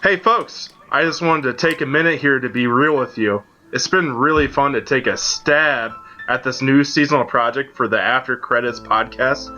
Hey folks, I just wanted to take a minute here to be real with you. It's been really fun to take a stab at this new seasonal project for the After Credits podcast.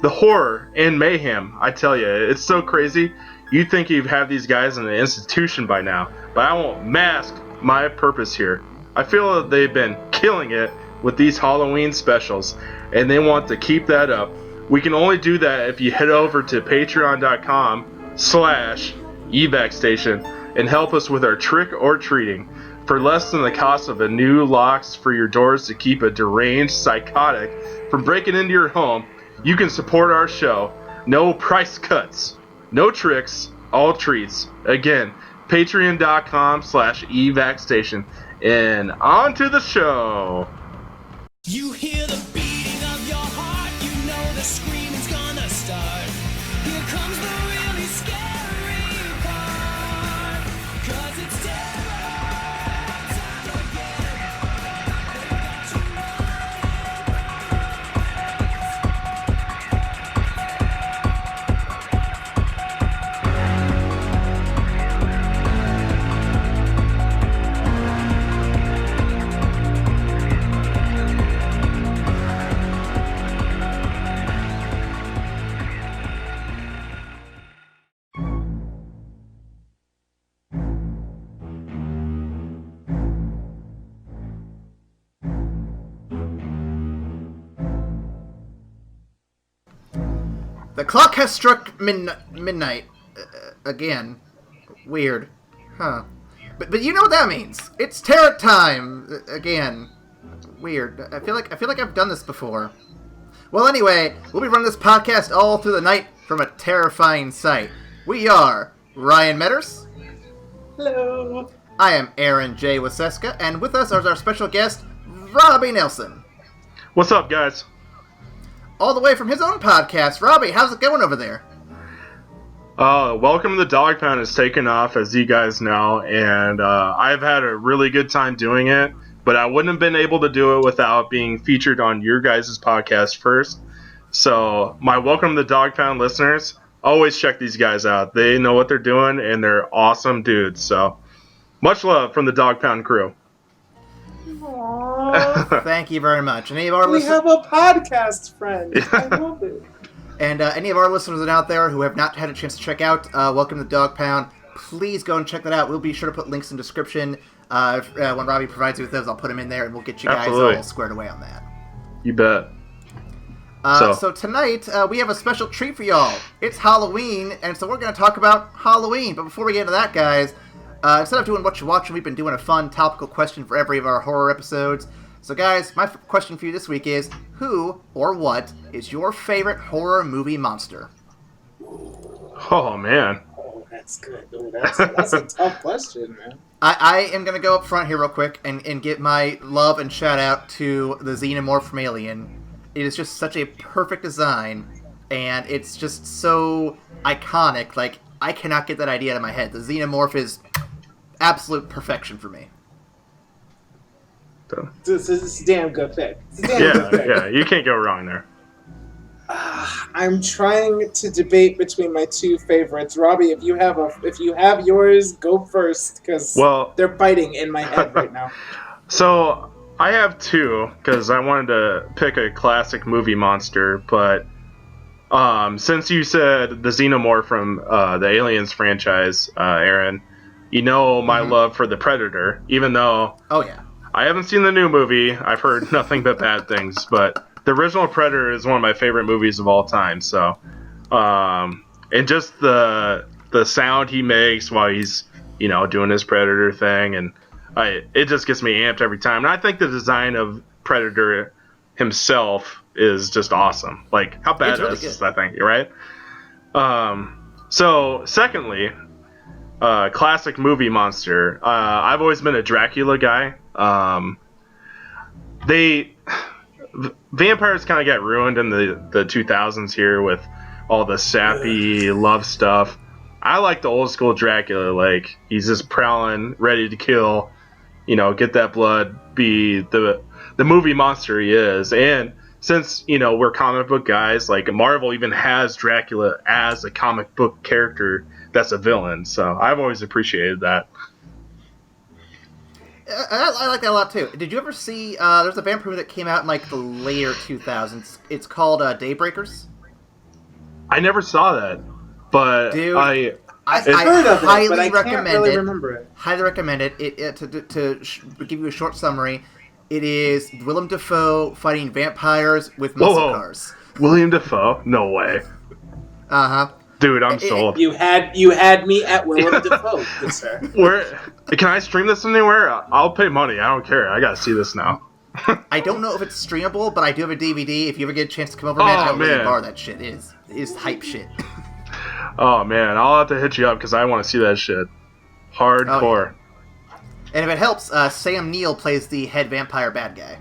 The horror and mayhem, I tell you, it's so crazy. You'd think you'd have these guys in an institution by now, but I won't mask my purpose here. I feel that they've been killing it with these Halloween specials, and they want to keep that up. We can only do that if you head over to patreon.com/E-Vac Station and help us with our trick or treating. For less than the cost of a new locks for your doors to keep a deranged psychotic from breaking into your home, you can support our show. No price cuts, no tricks, all treats. Again, patreon.com/E-Vac Station. And on to the show. You hear the beating of your heart, you know the screaming's gonna start. Here comes the really scary part, 'cause it's terror time again. They've The clock has struck midnight. Again. Weird. Huh. But you know what that means. It's terror time. Again. Weird. I feel like I've done this before. Well, anyway, we'll be running this podcast all through the night from a terrifying sight. We are Ryan Metters. Hello. I am Aaron J. Waseska, and with us is our special guest, Robbie Nelson. What's up, guys? All the way from his own podcast. Robbie, how's it going over there? Welcome to the Dog Pound is taken off, as you guys know, and I've had a really good time doing it, but I wouldn't have been able to do it without being featured on your guys' podcast first. So, my welcome to the Dog Pound listeners, always check these guys out. They know what they're doing, and they're awesome dudes. So, much love from the Dog Pound crew. Aww. Thank you very much. Any of our We have a podcast friend. I love it. And any of our listeners out there who have not had a chance to check out Welcome to the Dog Pound, please go and check that out. We'll be sure to put links in the description. When Robbie provides you with those, I'll put them in there, and we'll get you guys all squared away on that. You bet. So tonight, we have a special treat for y'all. It's Halloween, and so we're going to talk about Halloween. But before we get into that, guys, instead of doing What You Watching, we've been doing a fun topical question for every of our horror episodes. So guys, my question for you this week is, who or what is your favorite horror movie monster? Oh, man. Oh, that's good. Ooh, that's a tough question, man. I am going to go up front here real quick and give my love and shout out to the Xenomorph from Alien. It is just such a perfect design, and it's just so iconic. Like, I cannot get that idea out of my head. The Xenomorph is absolute perfection for me. This is a damn good pick. It's a damn good pick. Yeah, you can't go wrong there. I'm trying to debate between my two favorites. Robbie, if you have yours, go first, because they're fighting in my head right now. So I have two, because I wanted to pick a classic movie monster, but since you said the Xenomorph from the Aliens franchise, Aaron, you know my love for the Predator, even though I haven't seen the new movie. I've heard nothing but bad things, but the original Predator is one of my favorite movies of all time. So, and just the sound he makes while he's doing his Predator thing, and it just gets me amped every time. And I think the design of Predator himself is just awesome. Like, how badass is that thing, right? So, secondly, classic movie monster. I've always been a Dracula guy. Vampires kind of got ruined in the 2000s here with all the sappy love stuff. I like the old school Dracula. Like, he's just prowling, ready to kill, get that blood, be the movie monster he is. And since, we're comic book guys, like Marvel even has Dracula as a comic book character that's a villain. So I've always appreciated that. I like that a lot too. Did you ever see? There's a vampire movie that came out in like the later 2000s. It's called Daybreakers. I never saw that, but Dude, I heard of it, but I recommend can't really it. remember it. Highly recommend it. To give you a short summary, it is Willem Dafoe fighting vampires with muscle cars. William Dafoe? No way. Dude, I'm sold. You had me at Willem Dafoe, good sir. Can I stream this anywhere? I'll pay money. I don't care. I gotta see this now. I don't know if it's streamable, but I do have a DVD. If you ever get a chance to come over, man, I will really borrow that shit. It is hype shit. Oh man, I'll have to hit you up because I want to see that shit. Hardcore. Oh, yeah. And if it helps, Sam Neill plays the head vampire bad guy.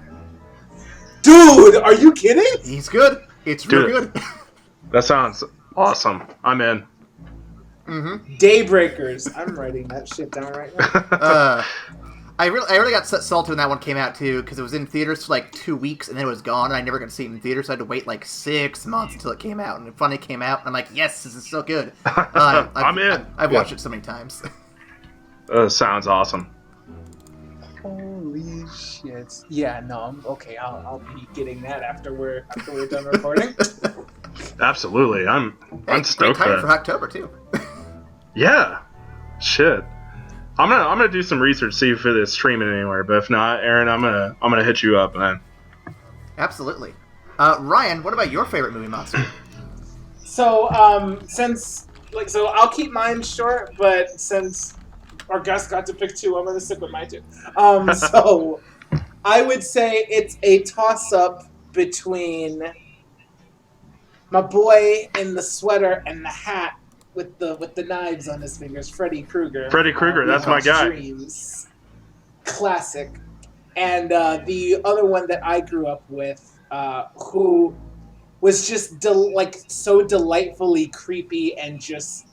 Dude, are you kidding? He's good. It's real good. That sounds awesome. I'm in. Mm-hmm. Daybreakers. I'm writing that shit down right now. I really got salty when that one came out too, because it was in theaters for like 2 weeks and then it was gone, and I never got to see it in theaters, so I had to wait like 6 months until it came out, and it finally came out, and I'm like, yes, this is so good. I'm in. I've watched it so many times. Sounds awesome. Holy shit! Yeah, no, I'm okay. I'll be getting that after we're done recording. Absolutely, I'm stoked. Great time for October too. Yeah, shit. I'm gonna do some research, see if it is streaming anywhere. But if not, Aaron, I'm gonna hit you up, man. Absolutely. Ryan, what about your favorite movie monster? So, I'll keep mine short, but since our guest got to pick 2, I'm gonna stick with my 2. So I would say it's a toss-up between my boy in the sweater and the hat with the knives on his fingers, Freddy Krueger. Freddy Krueger, that's my guy. Dreams. Classic. And the other one that I grew up with, who was just so delightfully creepy and just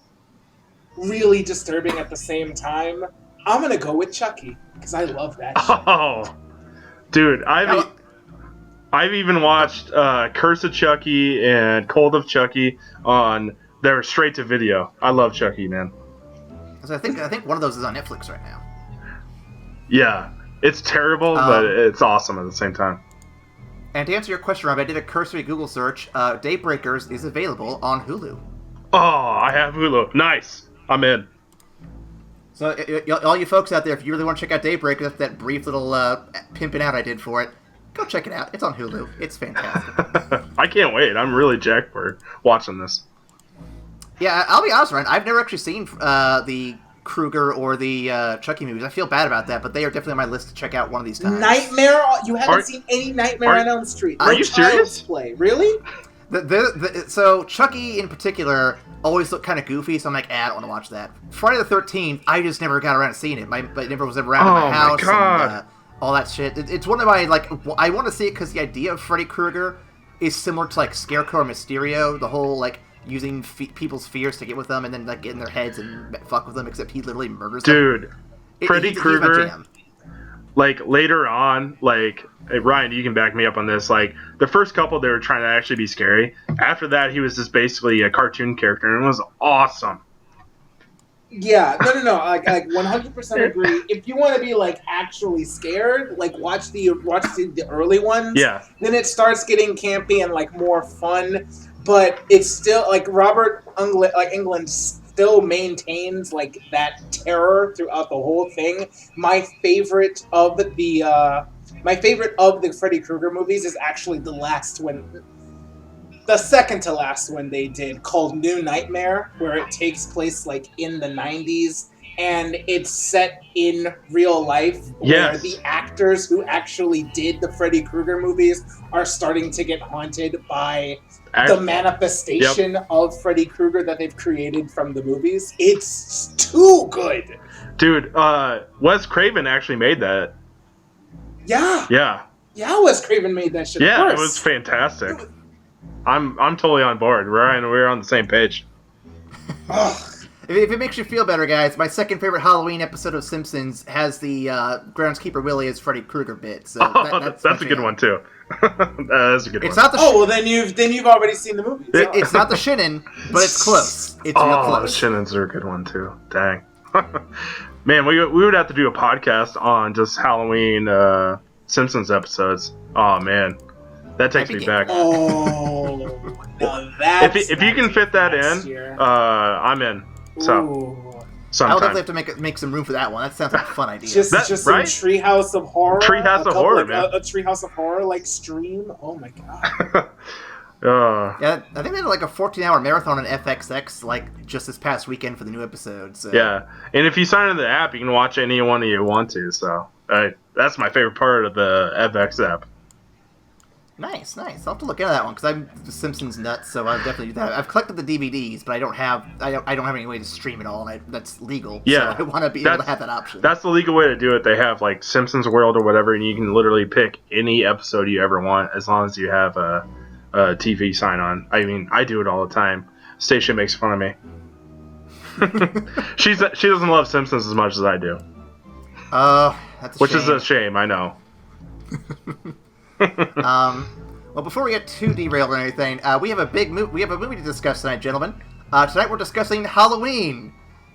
really disturbing at the same time, I'm gonna go with Chucky because I love that shit. Oh, dude, I've even watched Curse of Chucky and Cold of Chucky on. They're straight to video. I love Chucky, man. So I think one of those is on Netflix right now. Yeah, it's terrible, but it's awesome at the same time. And to answer your question, Rob, I did a cursory Google search. Daybreakers is available on Hulu. Oh, I have Hulu. Nice. I'm in. So all you folks out there, if you really want to check out Daybreakers, that brief little pimping out I did for it, go check it out. It's on Hulu. It's fantastic. I can't wait. I'm really jacked for watching this. Yeah, I'll be honest, Ryan. I've never actually seen the Krueger or the Chucky movies. I feel bad about that, but they are definitely on my list to check out one of these times. Nightmare? You haven't seen any Nightmare on Elm Street? Are you serious? Play. Really? So Chucky in particular always looked kind of goofy, so I'm like, I don't want to watch that. Friday the 13th, I just never got around to seeing it. It never was ever around in my house. My God. And all that shit. It's one of my, I want to see it because the idea of Freddy Krueger is similar to, Scarecrow or Mysterio. The whole, using people's fears to get with them and then, get in their heads and fuck with them, except he literally murders them. Dude, Freddy Krueger, later on, Ryan, you can back me up on this, the first couple, they were trying to actually be scary. After that, he was just basically a cartoon character, and it was awesome. Yeah, no, I 100% agree. If you want to be, actually scared, watch the early ones. Yeah. Then it starts getting campy and, more fun. But it's still, Robert Englund still maintains, that terror throughout the whole thing. My favorite of the Freddy Krueger movies is actually the second to last one they did, called New Nightmare, where it takes place, in the 90s. And it's set in real life, where the actors who actually did the Freddy Krueger movies are starting to get haunted by the manifestation of Freddy Krueger that they've created from the movies. It's too good. Dude, Wes Craven actually made that. Yeah. Yeah. Yeah, Wes Craven made that shit. Yeah, it was fantastic. I'm totally on board. We're on the same page. If it makes you feel better, guys, my second favorite Halloween episode of Simpsons has the groundskeeper Willie as Freddy Krueger bit. So that's a good one too. That's a good It's one. not the. Oh well, then you've already seen the movie. So. It's not the Shinin, but it's close. It's real Oh, close. Shinnins are a good one too. Dang. Man, we would have to do a podcast on just Halloween Simpsons episodes. Oh man, that takes me back. Oh, now that's If you can fit that in, I'm in. So Ooh. I'll sometime. definitely have to make some room for that one. That sounds like a fun idea. Just right? some Treehouse of Horror. Treehouse of Horror, man. A Treehouse of Horror like stream. Oh my god. Yeah, I think they did like a 14-hour marathon on FXX like just this past weekend for the new episode. So. Yeah, and if you sign into the app, you can watch any one you want to. So that's my favorite part of the FX app. Nice. I'll have to look into that one because I'm the Simpsons nuts, so I'll definitely do that. I've collected the DVDs, but I don't have any way to stream it all, and that's legal. Yeah, so I want to be able to have that option. That's the legal way to do it. They have like Simpsons World or whatever, and you can literally pick any episode you ever want as long as you have a TV sign on. I mean, I do it all the time. Station makes fun of me. She doesn't love Simpsons as much as I do. That's a Which shame. is a shame, I know. Well, before we get too derailed or anything, we have a movie to discuss tonight, gentlemen. Tonight we're discussing Halloween.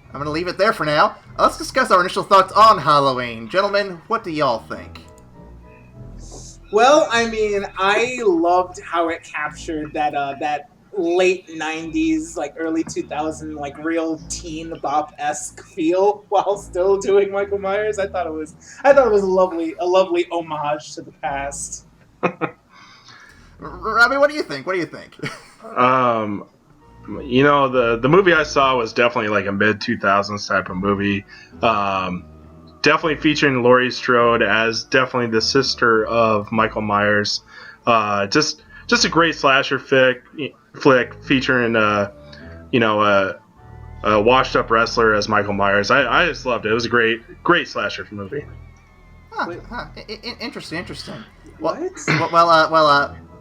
I'm going to leave it there for now. Let's discuss our initial thoughts on Halloween. Gentlemen, what do y'all think? Well, I mean, I loved how it captured that late 90s, like early 2000, like real teen bop-esque feel while still doing Michael Myers. I thought it was a lovely homage to the past. Robbie, what do you think? You know, the movie I saw was definitely like a mid-2000s type of movie. Definitely featuring Laurie Strode as definitely the sister of Michael Myers. Just a great slasher flick featuring a washed-up wrestler as Michael Myers. I just loved it. It was a great slasher movie. Interesting. What?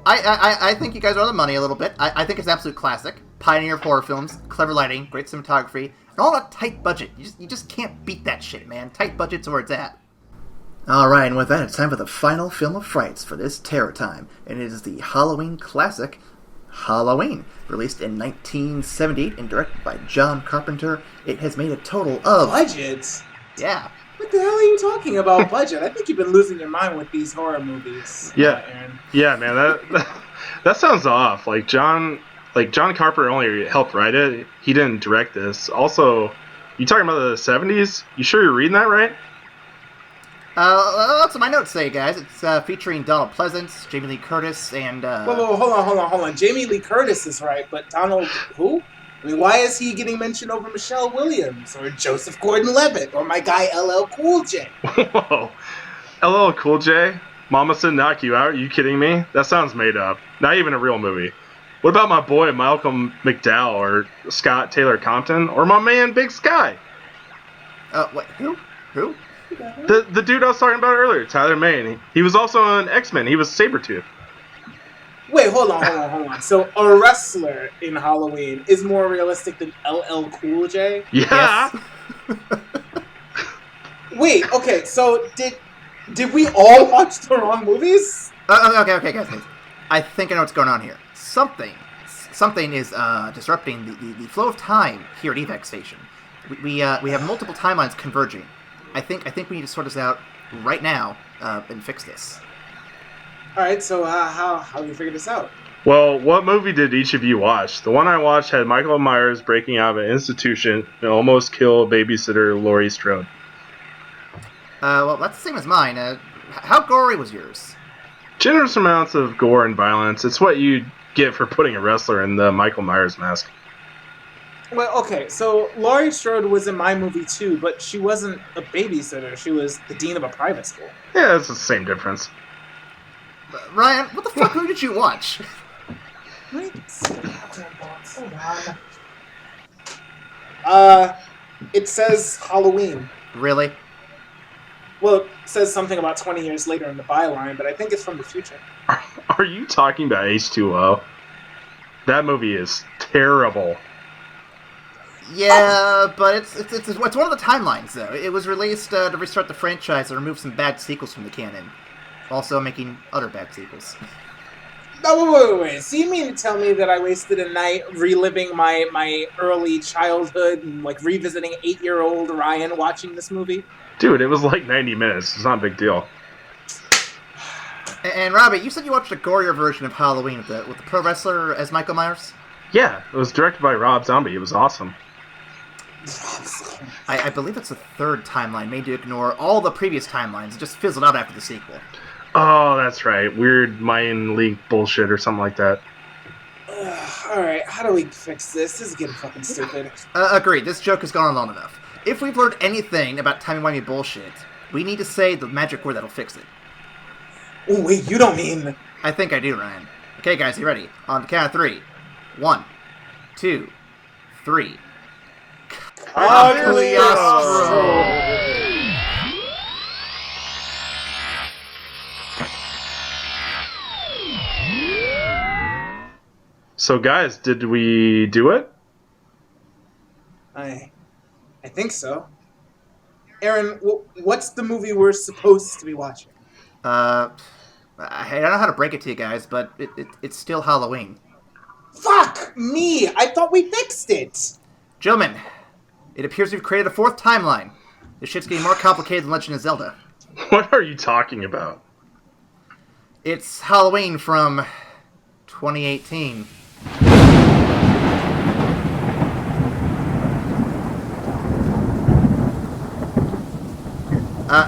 I think you guys are on the money a little bit. I think it's an absolute classic. Pioneer of horror films, clever lighting, great cinematography, and all that tight budget. You just can't beat that shit, man. Tight budget's where it's at. Alright, and with that, it's time for the final film of frights for this Terror Time. And it is the Halloween classic, Halloween. Released in 1978 and directed by John Carpenter, it has made a total of... Budgets? Yeah. What the hell are you talking about, budget? I think you've been losing your mind with these horror movies. Aaron. Yeah, man, that sounds off. Like John Carpenter only helped write it. He didn't direct this. Also, you talking about the 70s? You sure you're reading that right? That's what my notes say, guys. It's featuring Donald Pleasance, Jamie Lee Curtis, and... Whoa, hold on. Jamie Lee Curtis is right, but Donald who? I mean, why is he getting mentioned over Michelle Williams, or Joseph Gordon-Levitt, or my guy LL Cool J? Whoa. LL Cool J? Mama said knock you out? Are you kidding me? That sounds made up. Not even a real movie. What about my boy Malcolm McDowell, or Scott Taylor Compton, or my man Big Sky? What? Who? The dude I was talking about earlier, Tyler Mane. He was also in X-Men. He was Sabretooth. Wait, hold on. So a wrestler in Halloween is more realistic than LL Cool J? Yeah. Yes. Wait, okay, so did we all watch the wrong movies? Okay, guys. I think I know what's going on here. Something is disrupting the flow of time here at E-Vac Station. We have multiple timelines converging. I think we need to sort this out right now and fix this. All right, so how do we figure this out? Well, what movie did each of you watch? The one I watched had Michael Myers breaking out of an institution and almost kill babysitter Laurie Strode. Well, that's the same as mine. How gory was yours? Generous amounts of gore and violence. It's what you get for putting a wrestler in the Michael Myers mask. Well, okay, so Laurie Strode was in my movie too, but she wasn't a babysitter. She was the dean of a private school. Yeah, it's the same difference. Ryan, what the fuck movie did you watch? Wait, hold on. It says Halloween. Really? Well, it says something about 20 years later in the byline, but I think it's from the future. Are you talking about H2O? That movie is terrible. Yeah, but it's one of the timelines, though. It was released to restart the franchise and remove some bad sequels from the canon. also making other bad sequels. No, wait. So you mean to tell me that I wasted a night reliving my early childhood and like revisiting 8-year-old Ryan watching this movie? Dude, it was like 90 minutes. It's not a big deal. And Robbie, you said you watched a gorier version of Halloween with the pro wrestler as Michael Myers? Yeah, it was directed by Rob Zombie. It was awesome. I believe it's the third timeline, made to ignore all the previous timelines. It just fizzled out after the sequel. Oh, that's right. Weird Mayan League bullshit or something like that. Alright, how do we fix this? This is getting fucking stupid. Agreed, this joke has gone on long enough. If we've learned anything about timey-wimey bullshit, we need to say the magic word that'll fix it. Oh, wait, you don't mean... I think I do, Ryan. Okay, guys, you ready? On the count of 3. 1, 2, 3. Cagliostro! So, guys, did we do it? I think so. Aaron, what's the movie we're supposed to be watching? I don't know how to break it to you guys, but it's still Halloween. Fuck me! I thought we fixed it! Gentlemen, it appears we've created a fourth timeline. This shit's getting more complicated than Legend of Zelda. What are you talking about? It's Halloween from 2018.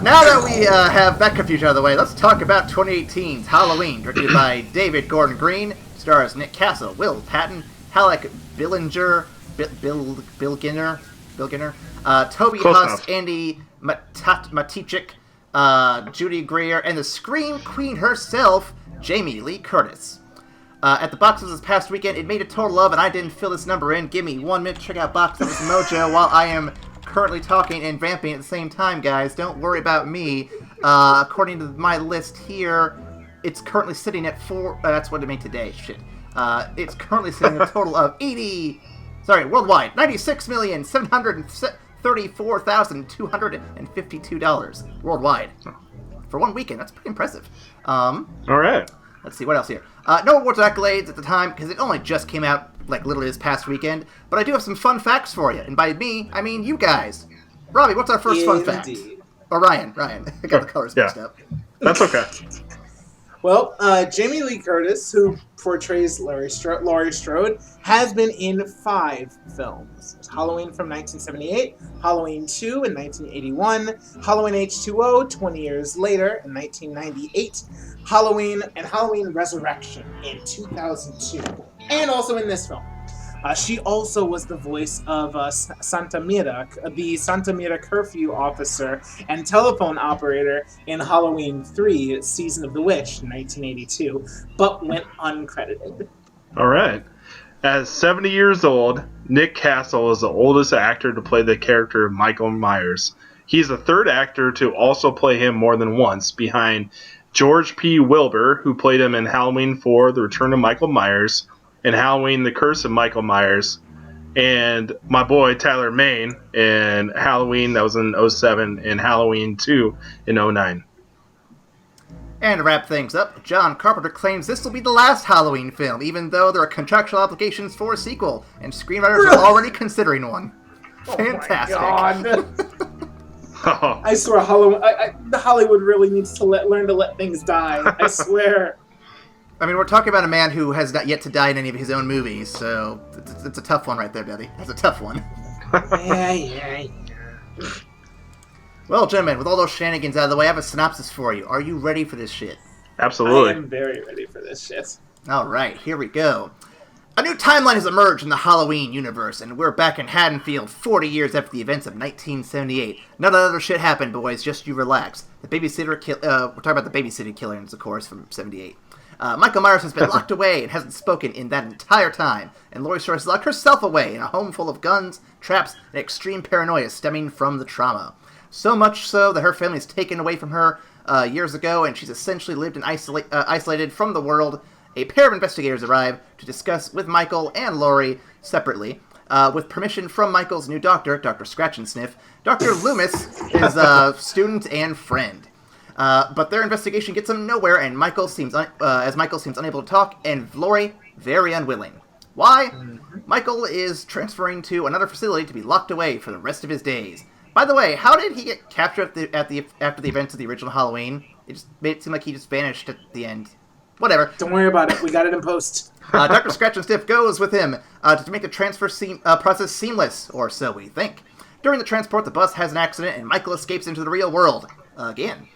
Now that we have that confusion out of the way, let's talk about 2018's Halloween, directed by David Gordon Green, stars Nick Castle, Will Patton, Halleck Billinger, Bilginer, Toby Huss, Andy Matichik, Judy Greer, and the Scream Queen herself, Jamie Lee Curtis. At the box office this past weekend, it made a total of, and I didn't fill this number in, give me 1 minute to check out Box Office Mojo while I am currently talking and vamping at the same time, guys. Don't worry about me. According to my list here, it's currently sitting at 4... that's what it made today. Shit. It's currently sitting at a total of worldwide, $96,734,252 worldwide. For 1 weekend, that's pretty impressive. All right. Let's see, what else here? No awards or accolades at the time, because it only just came out, like, literally this past weekend. But I do have some fun facts for you. And by me, I mean you guys. Robbie, what's our first fun fact? Or Ryan. I got the colors mixed up. That's okay. Well, Jamie Lee Curtis, who portrays Laurie Strode, has been in 5 films. There's Halloween from 1978, Halloween 2 in 1981, Halloween H2O 20 years later in 1998, Halloween and Halloween Resurrection in 2002, and also in this film. She also was the voice of Santa Mira, the Santa Mira curfew officer and telephone operator in Halloween 3, Season of the Witch, 1982, but went uncredited. All right. At 70 years old, Nick Castle is the oldest actor to play the character of Michael Myers. He's the third actor to also play him more than once, behind George P. Wilbur, who played him in Halloween 4, The Return of Michael Myers, and Halloween, The Curse of Michael Myers, and my boy Tyler Mane in Halloween, that was in 2007, and Halloween 2 in 2009. And to wrap things up, John Carpenter claims this will be the last Halloween film, even though there are contractual obligations for a sequel, and screenwriters are already considering one. Fantastic. Oh my God. I swear, Hollywood really needs to learn to let things die. I swear. I mean, we're talking about a man who has not yet to die in any of his own movies, so it's a tough one right there, Daddy. That's a tough one. Yeah. Well, gentlemen, with all those shenanigans out of the way, I have a synopsis for you. Are you ready for this shit? Absolutely. I am very ready for this shit. All right, here we go. A new timeline has emerged in the Halloween universe, and we're back in Haddonfield 40 years after the events of 1978. None of that other shit happened, boys. Just you relax. The babysitter we're talking about the babysitting killings, of course, from 78. Michael Myers has been locked away and hasn't spoken in that entire time, and Laurie Strode has locked herself away in a home full of guns, traps, and extreme paranoia stemming from the trauma. So much so that her family is taken away from her years ago, and she's essentially lived and isolated from the world. A pair of investigators arrive to discuss with Michael and Laurie separately. With permission from Michael's new doctor, Dr. Scratch and Sniff, Dr. Loomis is a student and friend. But their investigation gets them nowhere, and Michael seems unable to talk, and Laurie very unwilling. Why? Michael is transferring to another facility to be locked away for the rest of his days. By the way, how did he get captured after the events of the original Halloween? It just made it seem like he just vanished at the end. Whatever. Don't worry about it. We got it in post. Dr. Scratch and Sniff goes with him to make the transfer process seamless, or so we think. During the transport, the bus has an accident, and Michael escapes into the real world. Again.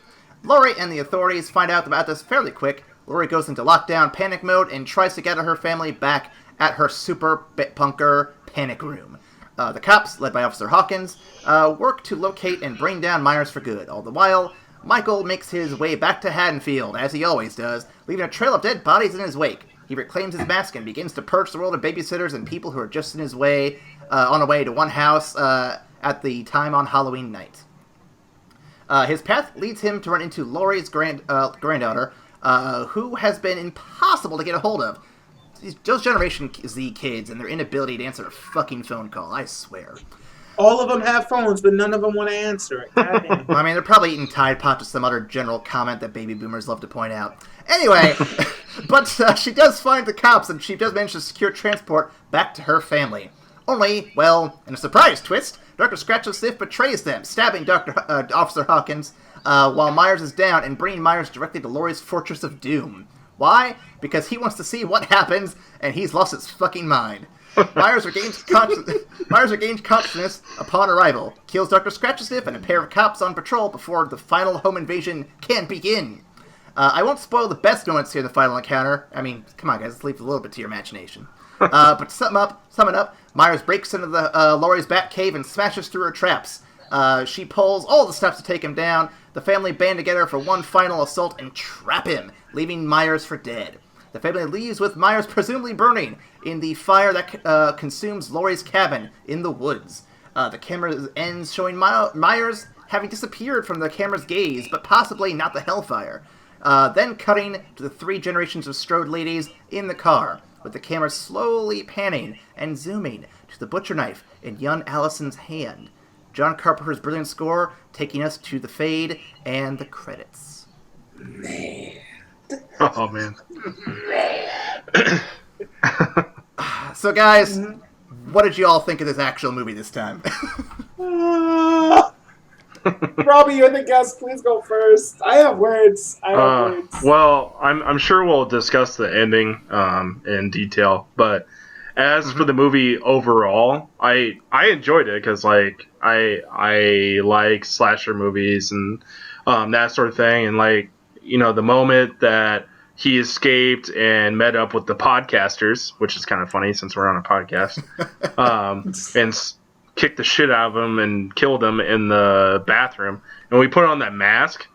Laurie and the authorities find out about this fairly quick. Laurie goes into lockdown panic mode and tries to gather her family back at her super punker panic room. The cops, led by Officer Hawkins, work to locate and bring down Myers for good. All the while, Michael makes his way back to Haddonfield, as he always does, leaving a trail of dead bodies in his wake. He reclaims his mask and begins to purge the world of babysitters and people who are just in his way, on a way to one house at the time on Halloween night. His path leads him to run into Laurie's granddaughter, who has been impossible to get a hold of. Those Generation Z kids and their inability to answer a fucking phone call, I swear. All of them have phones, but none of them want to answer it. Goddamn. I mean, they're probably eating Tide Pods with some other general comment that baby boomers love to point out. Anyway, but she does find the cops, and she does manage to secure transport back to her family. Only, well, in a surprise twist, Dr. Scratch and Sniff betrays them, stabbing Officer Hawkins while Myers is down and bringing Myers directly to Laurie's Fortress of Doom. Why? Because he wants to see what happens, and he's lost his fucking mind. Myers regains consciousness upon arrival, kills Dr. Scratch and Sniff and a pair of cops on patrol before the final home invasion can begin. I won't spoil the best moments here in the final encounter. I mean, come on, guys, let's leave a little bit to your imagination. But to sum it up, Myers breaks into the Laurie's Batcave and smashes through her traps. She pulls all the steps to take him down. The family band together for one final assault and trap him, leaving Myers for dead. The family leaves with Myers presumably burning in the fire that consumes Laurie's cabin in the woods. The camera ends showing Myers having disappeared from the camera's gaze, but possibly not the hellfire. Then cutting to the three generations of Strode ladies in the car, with the camera slowly panning and zooming to the butcher knife in young Allison's hand. John Carpenter's brilliant score taking us to the fade and the credits. Oh, man. So, guys, what did you all think of this actual movie this time? Robbie, you're the guest. Please go first. I have words. Well, I'm sure we'll discuss the ending in detail, but as for the movie overall, I enjoyed it because I like slasher movies and that sort of thing, and the moment that he escaped and met up with the podcasters, which is kind of funny since we're on a podcast, and kicked the shit out of him and killed him in the bathroom. And we put on that mask,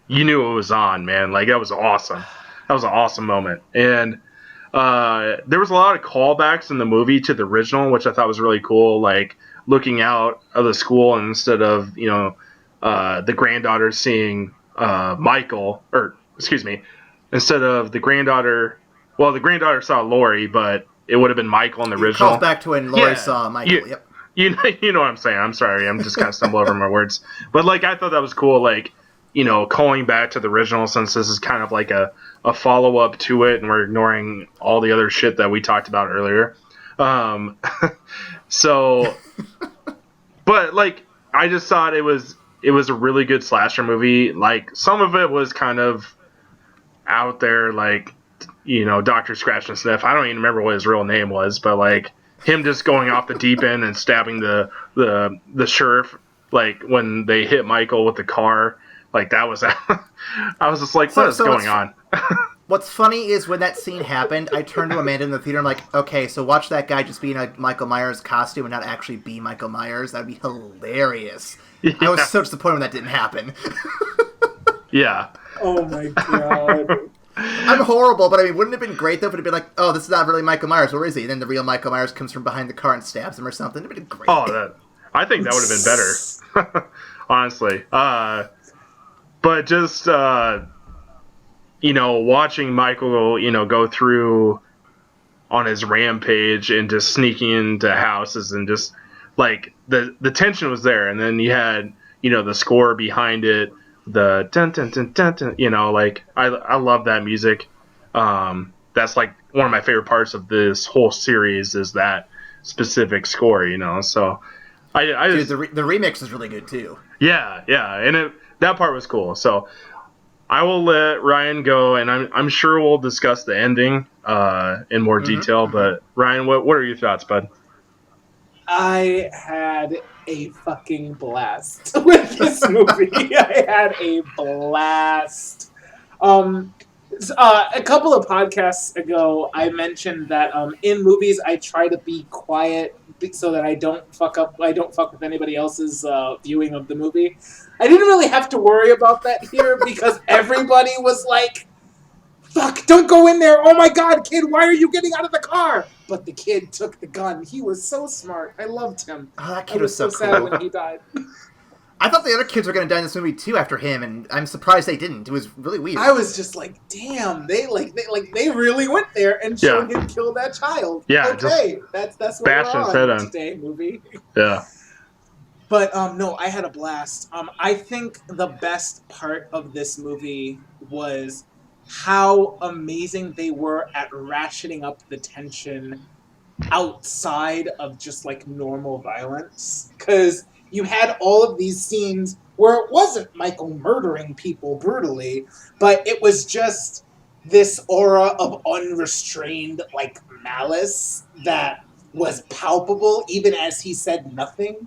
you knew it was on, man. That was awesome. That was an awesome moment. And there was a lot of callbacks in the movie to the original, which I thought was really cool. Looking out of the school, and instead of, the granddaughter seeing Michael, or excuse me, instead of the granddaughter saw Laurie, but it would have been Michael in the original. Calls back to when Laurie saw Michael. Yep. You know what I'm saying. I'm sorry. I'm just kind of stumbling over my words. But I thought that was cool. Calling back to the original, since this is kind of like a follow up to it, and we're ignoring all the other shit that we talked about earlier. So, but I just thought it was a really good slasher movie. Some of it was kind of out there, Dr. Scratch and Sniff. I don't even remember what his real name was, but him just going off the deep end and stabbing the sheriff, when they hit Michael with the car, that was I was just what is going on? What's funny is when that scene happened, I turned to Amanda in the theater and okay, so watch that guy just be in a Michael Myers costume and not actually be Michael Myers. That'd be hilarious. Yeah. I was so disappointed when that didn't happen. Yeah. Oh my god. I'm horrible, but wouldn't it have been great though if it had been oh, this is not really Michael Myers, where is he? And then the real Michael Myers comes from behind the car and stabs him or something. It would have been great. Oh, I think that would have been better. Honestly. But just, watching Michael, go through on his rampage and just sneaking into houses and just, the tension was there. And then you had, the score behind it the dun dun dun dun dun. You know, like I love that music. That's like one of my favorite parts of this whole series is that specific score. You know, so I Dude, just, the remix is really good too. yeah, and that part was cool. So I will let Ryan go, and I'm sure we'll discuss the ending in more detail. But Ryan, what are your thoughts, bud? I had a fucking blast with this movie. I had a blast. A couple of podcasts ago, I mentioned that in movies I try to be quiet so that I don't fuck with anybody else's viewing of the movie. I didn't really have to worry about that here because everybody was like, fuck, don't go in there. Oh my god, kid, why are you getting out of the car? But the kid took the gun. He was so smart. I loved him. Oh, that I kid was was so sad cool. when he died. I thought the other kids were going to die in this movie too after him, and I'm surprised they didn't. It was really weird. I was just like, damn, they really went there and showed him kill that child. Yeah, okay, that's what bash we're his head on in. today, movie. Yeah. But no, I had a blast. I think the best part of this movie was how amazing they were at ratcheting up the tension outside of just like normal violence. Because you had all of these scenes where it wasn't Michael murdering people brutally, but it was just this aura of unrestrained like malice that was palpable even as he said nothing.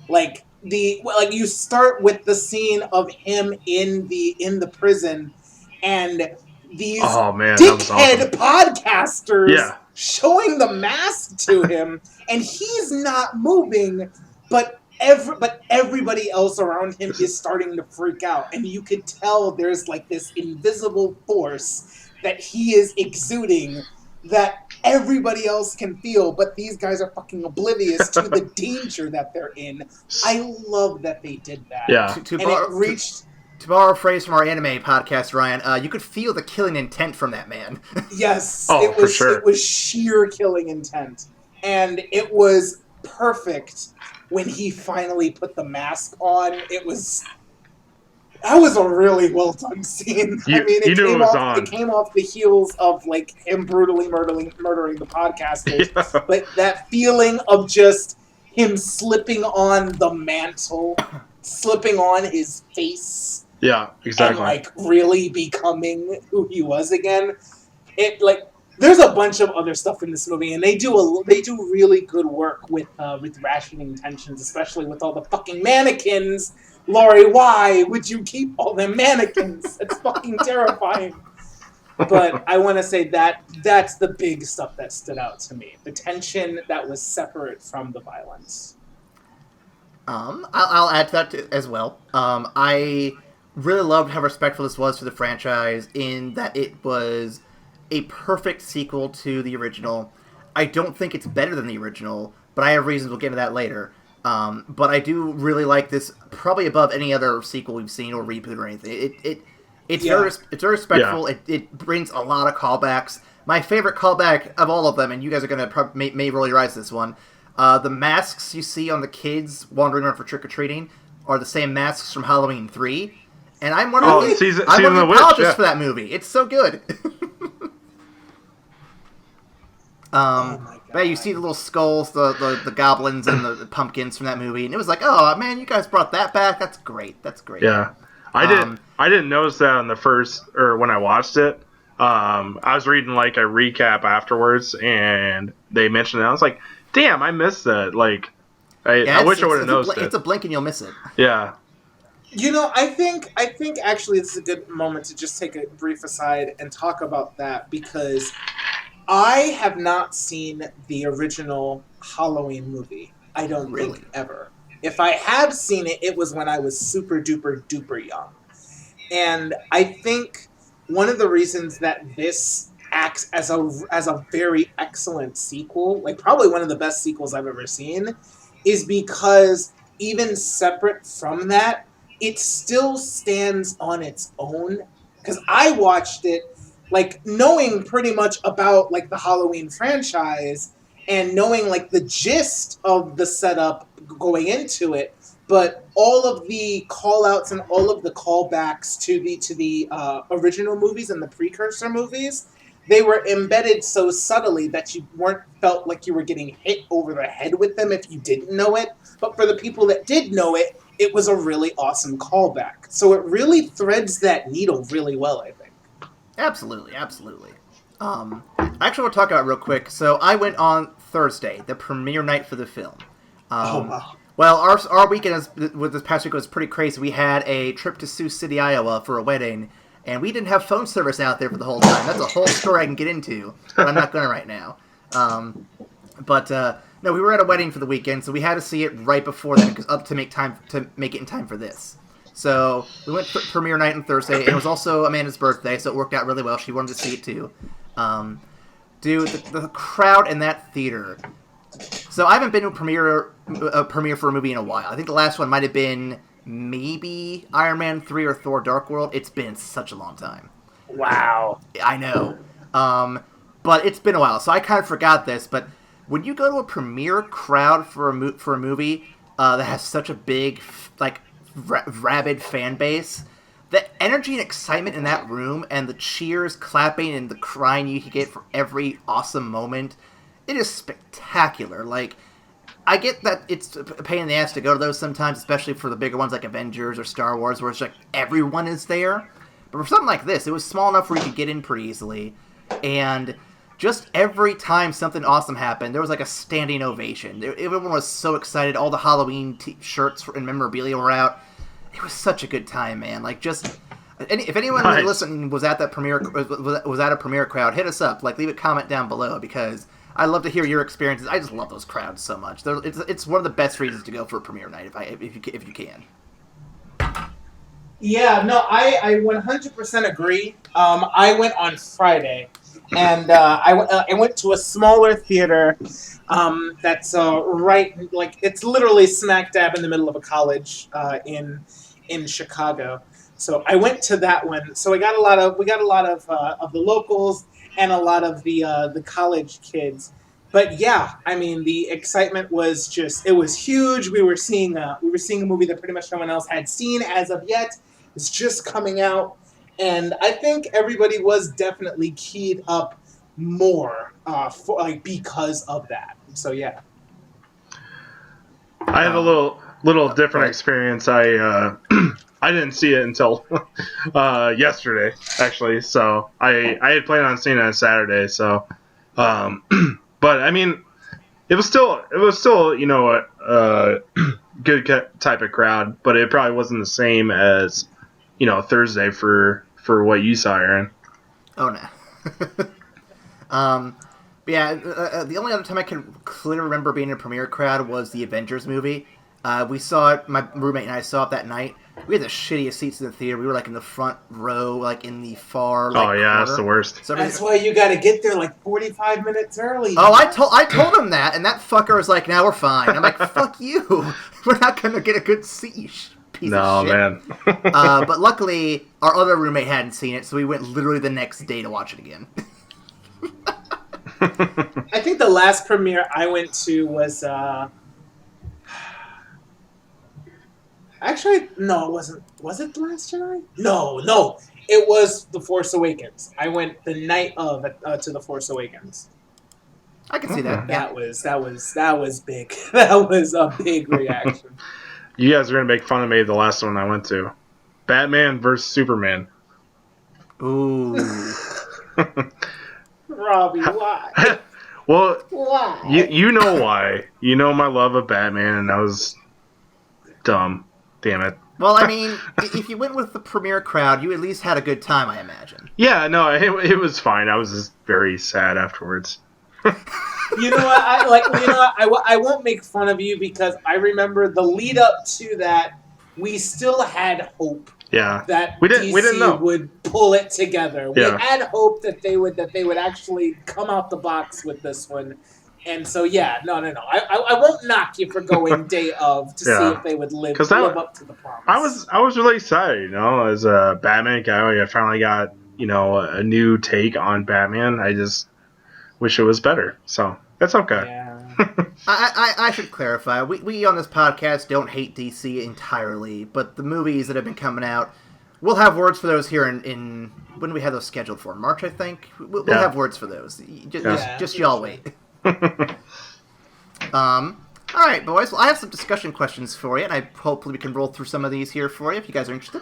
Like you start with the scene of him in the prison and these dickhead podcasters showing the mask to him, and he's not moving, but everybody else around him is starting to freak out, and you could tell there's like this invisible force that he is exuding that everybody else can feel, but these guys are fucking oblivious to the danger that they're in. I love that they did that. Yeah. To borrow a phrase from our anime podcast, Ryan, you could feel the killing intent from that man. Yes. For sure. It was sheer killing intent. And it was perfect when he finally put the mask on. That was a really well done scene. It came off the heels of like him brutally murdering the podcasters. Yeah. But that feeling of just him slipping on the mantle, slipping on his face. Yeah, exactly. And like really becoming who he was again. There's a bunch of other stuff in this movie, and they do really good work with rationing tensions, especially with all the fucking mannequins. Laurie, why would you keep all them mannequins? It's fucking terrifying. But I want to say that's the big stuff that stood out to me. The tension that was separate from the violence. I'll add to that as well. I really loved how respectful this was to the franchise in that it was a perfect sequel to the original. I don't think it's better than the original, but I have reasons we'll get into that later. But I do really like this, probably above any other sequel we've seen or reboot or anything. It's very respectful. Yeah. It brings a lot of callbacks. My favorite callback of all of them, and you guys are going to may roll your eyes to this one, the masks you see on the kids wandering around for trick-or-treating are the same masks from Halloween 3. And I'm one of the apologists for that movie. It's so good. But you see the little skulls, the goblins, and the pumpkins from that movie, and it was like, oh man, you guys brought that back. That's great. Yeah, I didn't notice that in the first or when I watched it. I was reading like a recap afterwards, and they mentioned it. I was like, damn, I missed that. Like, I wish I would have noticed it. It's a blink and you'll miss it. Yeah. You know, I think actually this is a good moment to just take a brief aside and talk about that, because I have not seen the original Halloween movie. I don't think ever. If I have seen it, it was when I was super duper duper young. And I think one of the reasons that this acts as a very excellent sequel, like probably one of the best sequels I've ever seen, is because even separate from that, it still stands on its own. Because I watched it like knowing pretty much about like the Halloween franchise and knowing like the gist of the setup going into it, but all of the call-outs and all of the callbacks to the original movies and the precursor movies, they were embedded so subtly that you weren't felt like you were getting hit over the head with them if you didn't know it. But for the people that did know it, it was a really awesome callback. So it really threads that needle really well, I think. Absolutely. I actually want to talk about it real quick. So I went on Thursday, the premiere night for the film. Wow. Well, our weekend with this past week was pretty crazy. We had a trip to Sioux City, Iowa for a wedding, and we didn't have phone service out there for the whole time. That's a whole story I can get into, but I'm not going to right now. No, we were at a wedding for the weekend, so we had to see it right before then, to make it in time for this. So we went for premiere night on Thursday, and it was also Amanda's birthday, so it worked out really well. She wanted to see it too. Dude, the crowd in that theater. So I haven't been to a premiere for a movie in a while. I think the last one might have been maybe Iron Man 3 or Thor Dark World. It's been such a long time. Wow. I know. But it's been a while, so I kind of forgot this. But when you go to a premiere crowd for a movie that has such a big, rabid fan base, the energy and excitement in that room and the cheers, clapping, and the crying you get for every awesome moment, it is spectacular. Like, I get that it's a pain in the ass to go to those sometimes, especially for the bigger ones like Avengers or Star Wars, where it's like everyone is there. But for something like this, it was small enough where you could get in pretty easily. And just every time something awesome happened, there was like a standing ovation. Everyone was so excited. All the Halloween shirts and memorabilia were out. It was such a good time, man. Like, just if anyone listening was at that premiere, was at a premiere crowd, hit us up. Like, leave a comment down below, because I'd love to hear your experiences. I just love those crowds so much. It's one of the best reasons to go for a premiere night if you can. Yeah, no, I 100% agree. I went on Friday, and I went to a smaller theater that's right, like, it's literally smack dab in the middle of a college in Chicago. So I went to that one. So we got a lot of the locals and a lot of the college kids. But yeah, I mean, the excitement was it was huge. We were seeing a movie that pretty much no one else had seen as of yet. It's just coming out, and I think everybody was definitely keyed up more because of that. So yeah. I have a little different experience. I didn't see it until yesterday, actually. So I had planned on seeing it on Saturday. So, but I mean, it was still a good type of crowd, but it probably wasn't the same as Thursday for what you saw, Aaron. Oh no. But yeah, the only other time I can clearly remember being in a premiere crowd was the Avengers movie. We saw it, my roommate and I saw it that night. We had the shittiest seats in the theater. We were like in the front row, like in the far oh yeah, corner. that's the worst. So that's why you got to get there like 45 minutes early. Oh, I told him that, and that fucker was like, "Now we're fine." I'm like, "Fuck you! We're not gonna get a good seat." No, man. But luckily, our other roommate hadn't seen it, so we went literally the next day to watch it again. I think the last premiere I went to was actually, no, it wasn't. Was it The Last Jedi? No. It was The Force Awakens. I went the night of to The Force Awakens. I can see that. That was big. That was a big reaction. You guys are gonna make fun of me. The last one I went to, Batman vs Superman. Ooh. Robbie, why? Well, why? You know why. You know my love of Batman, and that was dumb. Damn it. Well, I mean, if you went with the premiere crowd, you at least had a good time, I imagine. Yeah, no, it was fine. I was just very sad afterwards. You know what? I won't make fun of you, because I remember the lead up to that, we still had hope. Yeah. That we didn't know. would pull it together. Yeah. We had hope that they would actually come out the box with this one. And so yeah, no. I won't knock you for going day of to see if they would live up to the promise. I was really excited, as a Batman guy. I finally got, a new take on Batman. I just wish it was better. So that's okay. Yeah. I should clarify. We on this podcast don't hate DC entirely, but the movies that have been coming out, we'll have words for those here in when do we have those scheduled for? March, I think. We'll have words for those. Just y'all wait. All right, boys. Well, I have some discussion questions for you, and hopefully we can roll through some of these here for you if you guys are interested.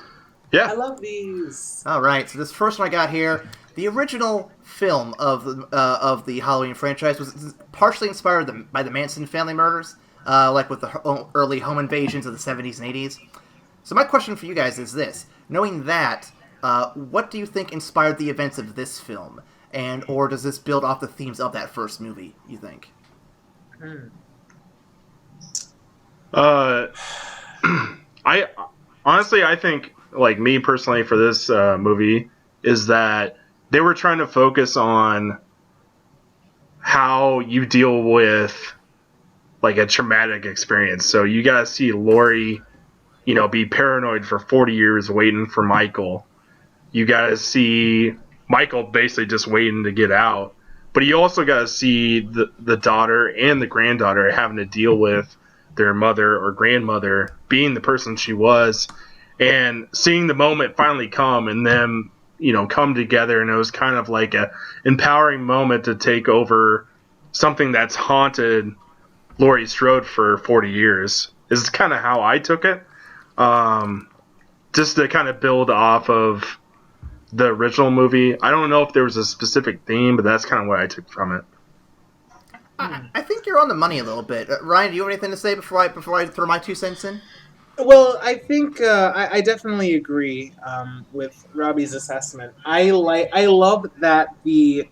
Yeah. I love these. All right. So this first one I got here, the original film of the Halloween franchise was partially inspired by the Manson family murders, like with the early home invasions of the 70s and 80s. So my question for you guys is this: knowing that, what do you think inspired the events of this film, or does this build off the themes of that first movie? You think? I honestly, I think, like, me personally for this movie is that they were trying to focus on how you deal with like a traumatic experience. So you gotta see Laurie, be paranoid for 40 years waiting for Michael. You gotta see Michael basically just waiting to get out. But you also gotta see the daughter and the granddaughter having to deal with their mother or grandmother being the person she was, and seeing the moment finally come and them, come together. And it was kind of like a empowering moment to take over something that's haunted Laurie Strode for 40 years. Is kind of how I took it. Just to kind of build off of the original movie. I don't know if there was a specific theme, but that's kind of what I took from it. I think you're on the money a little bit. Ryan, do you have anything to say before I throw my 2 cents in? Well, I think I definitely agree with Robbie's assessment. I love that the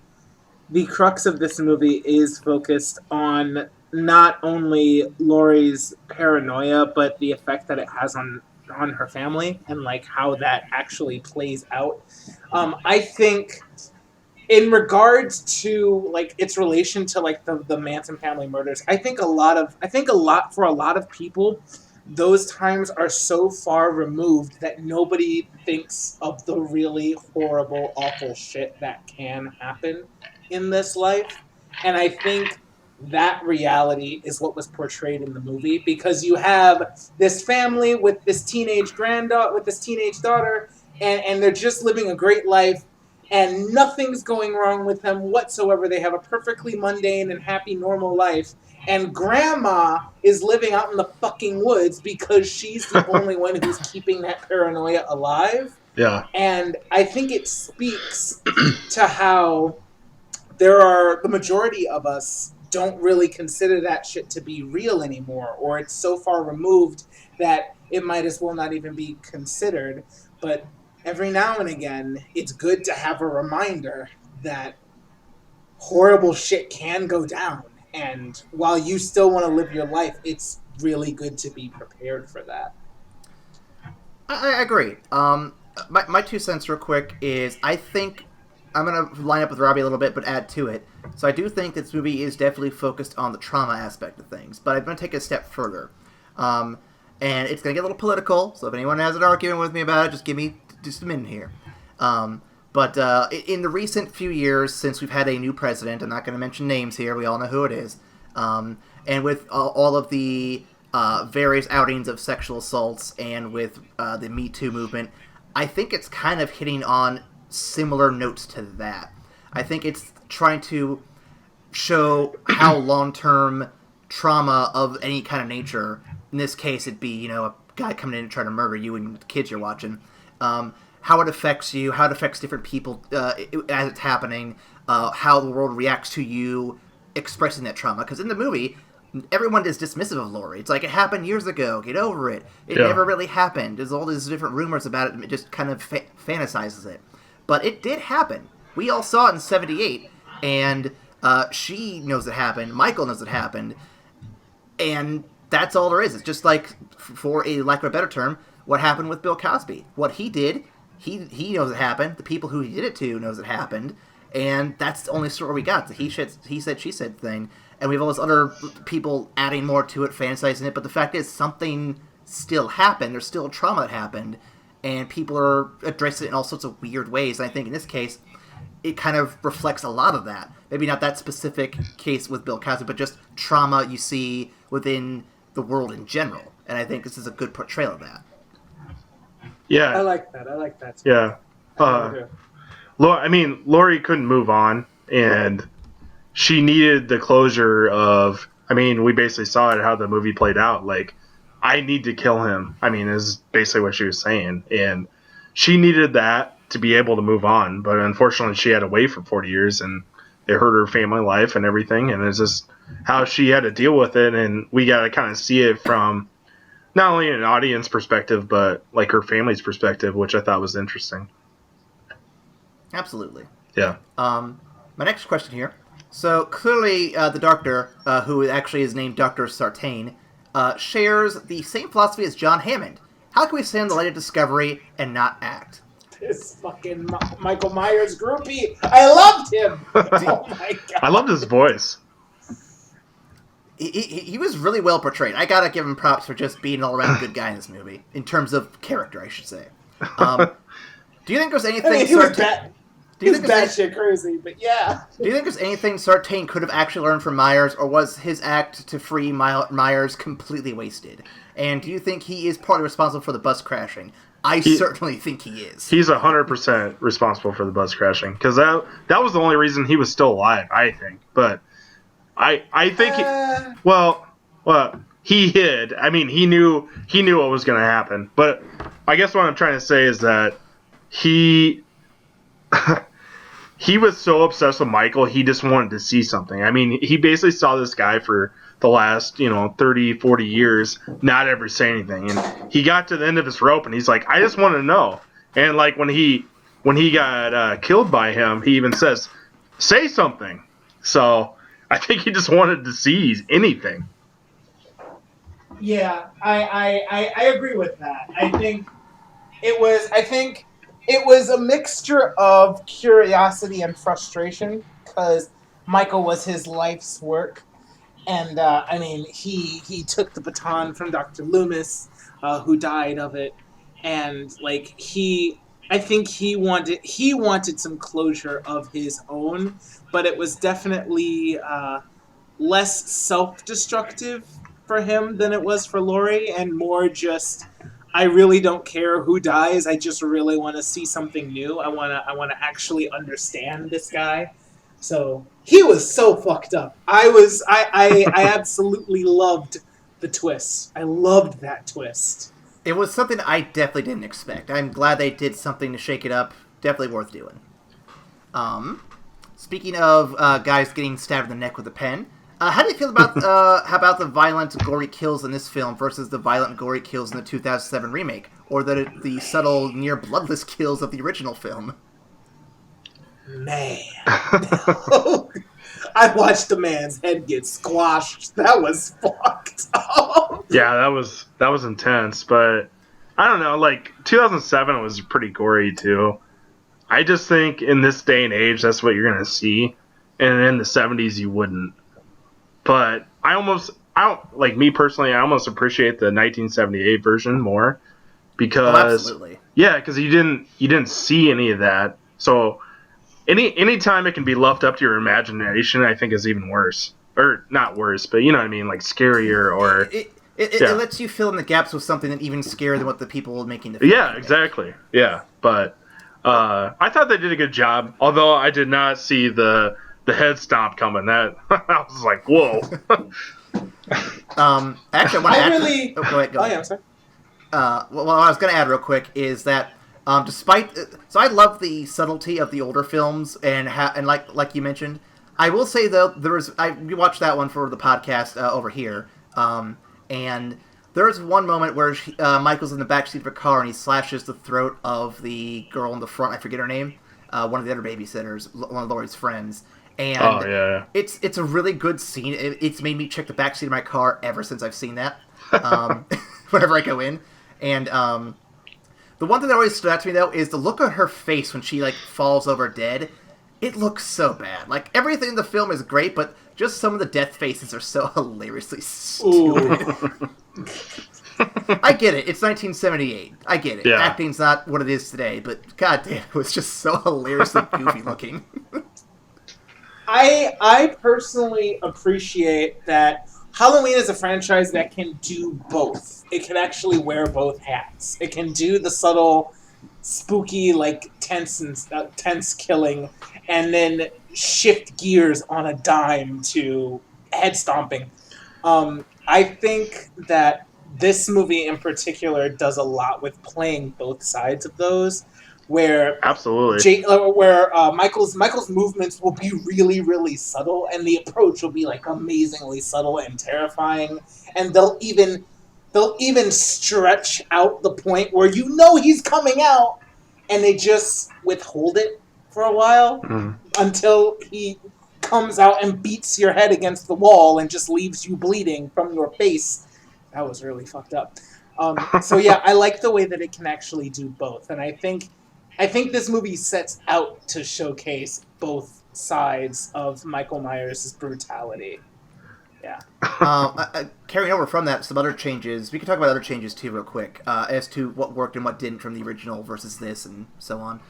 crux of this movie is focused on not only Laurie's paranoia, but the effect that it has on her family and like how that actually plays out. I think in regards to like its relation to like the Manson family murders, I think a lot for a lot of people, those times are so far removed that nobody thinks of the really horrible, awful shit that can happen in this life. And I think that reality is what was portrayed in the movie, because you have this family with this teenage daughter, and they're just living a great life, and nothing's going wrong with them whatsoever. They have a perfectly mundane and happy, normal life. And Grandma is living out in the fucking woods because she's the only one who's keeping that paranoia alive. Yeah. And I think it speaks to how the majority of us don't really consider that shit to be real anymore, or it's so far removed that it might as well not even be considered. But every now and again, it's good to have a reminder that horrible shit can go down. And while you still want to live your life, it's really good to be prepared for that. I agree. My 2 cents real quick is I think I'm going to line up with Robbie a little bit, but add to it. So I do think this movie is definitely focused on the trauma aspect of things, but I'm going to take it a step further. And it's going to get a little political, so if anyone has an argument with me about it, just give me just a minute here. But in the recent few years, since we've had a new president, I'm not going to mention names here, we all know who it is, and with all of the various outings of sexual assaults and with the Me Too movement, I think it's kind of hitting on similar notes to that. I think it's trying to show how long-term trauma of any kind of nature, in this case it'd be, a guy coming in and trying to murder you and the kids you're watching, how it affects you, how it affects different people as it's happening, how the world reacts to you expressing that trauma. Because in the movie, everyone is dismissive of Laurie. It's like, it happened years ago, get over it. It never really happened. There's all these different rumors about it, and it just kind of fantasizes it. But it did happen. We all saw it in 78, and she knows it happened, Michael knows it happened, and that's all there is. It's just like, for a lack of a better term, what happened with Bill Cosby. What he did, he knows it happened, the people who he did it to knows it happened, and that's the only story we got, the he said, she said thing, and we have all those other people adding more to it, fantasizing it, but the fact is, something still happened, there's still trauma that happened, and people are addressing it in all sorts of weird ways. And I think in this case, it kind of reflects a lot of that. Maybe not that specific case with Bill Cosby, but just trauma you see within the world in general. And I think this is a good portrayal of that. Yeah. I like that. Yeah. Lori couldn't move on, and she needed the closure of, we basically saw it, how the movie played out. Like, I need to kill him. Is basically what she was saying. And she needed that to be able to move on. But unfortunately, she had to wait for 40 years, and it hurt her family life and everything. And it's just how she had to deal with it. And we got to kind of see it from not only an audience perspective, but like her family's perspective, which I thought was interesting. Absolutely. Yeah. My next question here. So clearly, the Doctor, who actually is named Dr. Sartain, shares the same philosophy as John Hammond. How can we stand the light of discovery and not act? This fucking Michael Myers groupie. I loved him. Oh my god. I loved his voice. He was really well portrayed. I gotta give him props for just being an all-around good guy in this movie, in terms of character, I should say. Do you think there's anything? He was batshit crazy, but yeah. Do you think there's anything Sartain could have actually learned from Myers, or was his act to free Myers completely wasted? And do you think he is partly responsible for the bus crashing? I certainly think he is. He's 100% responsible for the bus crashing, because that was the only reason he was still alive, I think. But I think he hid. He knew what was going to happen. But I guess what I'm trying to say is that he was so obsessed with Michael, he just wanted to see something. He basically saw this guy for the last, 30, 40 years, not ever say anything. And he got to the end of his rope, and he's like, I just want to know. And like when he got killed by him, he even says, say something. So I think he just wanted to see anything. Yeah, I agree with that. I think it was a mixture of curiosity and frustration, because Michael was his life's work. And, he took the baton from Dr. Loomis, who died of it. And, I think he wanted some closure of his own, but it was definitely less self-destructive for him than it was for Laurie, and more just, I really don't care who dies, I just really want to see something new. I want to actually understand this guy. So he was so fucked up. I absolutely loved the twist. I loved that twist. It was something I definitely didn't expect. I'm glad they did something to shake it up. Definitely worth doing. Speaking of guys getting stabbed in the neck with a pen, how do you feel about the violent, gory kills in this film versus the violent, gory kills in the 2007 remake, or the subtle, near bloodless kills of the original film? Man. I watched a man's head get squashed. That was fucked up. Yeah, that was intense, but I don't know, 2007 was pretty gory too. I just think in this day and age that's what you're going to see, and in the 70s you wouldn't. But I almost appreciate the 1978 version more, because absolutely. Yeah, because you didn't see any of that. So any time it can be left up to your imagination, I think is even worse. Or not worse, but you know what I mean, scarier, or it lets you fill in the gaps with something that even scarier than what the people making the film. Yeah, exactly. Yeah, but I thought they did a good job. Although I did not see the head stomp coming. That I was like, whoa. Actually, go ahead. Oh yeah, I'm sorry. What I was going to add real quick is that so I love the subtlety of the older films, and like you mentioned, I will say though we watched that one for the podcast over here, and there's one moment where Michael's in the backseat of a car and he slashes the throat of the girl in the front. I forget her name. One of the other babysitters, one of Laurie's friends. And it's a really good scene. It's made me check the backseat of my car ever since I've seen that. Whenever I go in, and the one thing that always stood out to me, though, is the look on her face when she, falls over dead. It looks so bad. Everything in the film is great, but just some of the death faces are so hilariously stupid. I get it. It's 1978. I get it. Yeah. Acting's not what it is today, but goddamn, it was just so hilariously goofy looking. I personally appreciate that Halloween is a franchise that can do both. It can actually wear both hats. It can do the subtle, spooky, like tense killing, and then shift gears on a dime to head stomping. I think that this movie in particular does a lot with playing both sides of those, where absolutely, Michael's movements will be really, really subtle, and the approach will be like amazingly subtle and terrifying, and they'll even stretch out the point where you know he's coming out, and they just withhold it for a while until he comes out and beats your head against the wall and just leaves you bleeding from your face. That was really fucked up. So yeah, I like the way that it can actually do both, and I think this movie sets out to showcase both sides of Michael Myers' brutality. Yeah. Carrying over from that, some other changes. We can talk about other changes too, real quick, as to what worked and what didn't from the original versus this, and so on.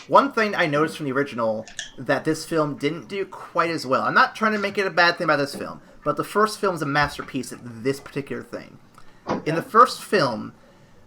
One thing I noticed from the original that this film didn't do quite as well. I'm not trying to make it a bad thing about this film, but the first film is a masterpiece at this particular thing. In the first film,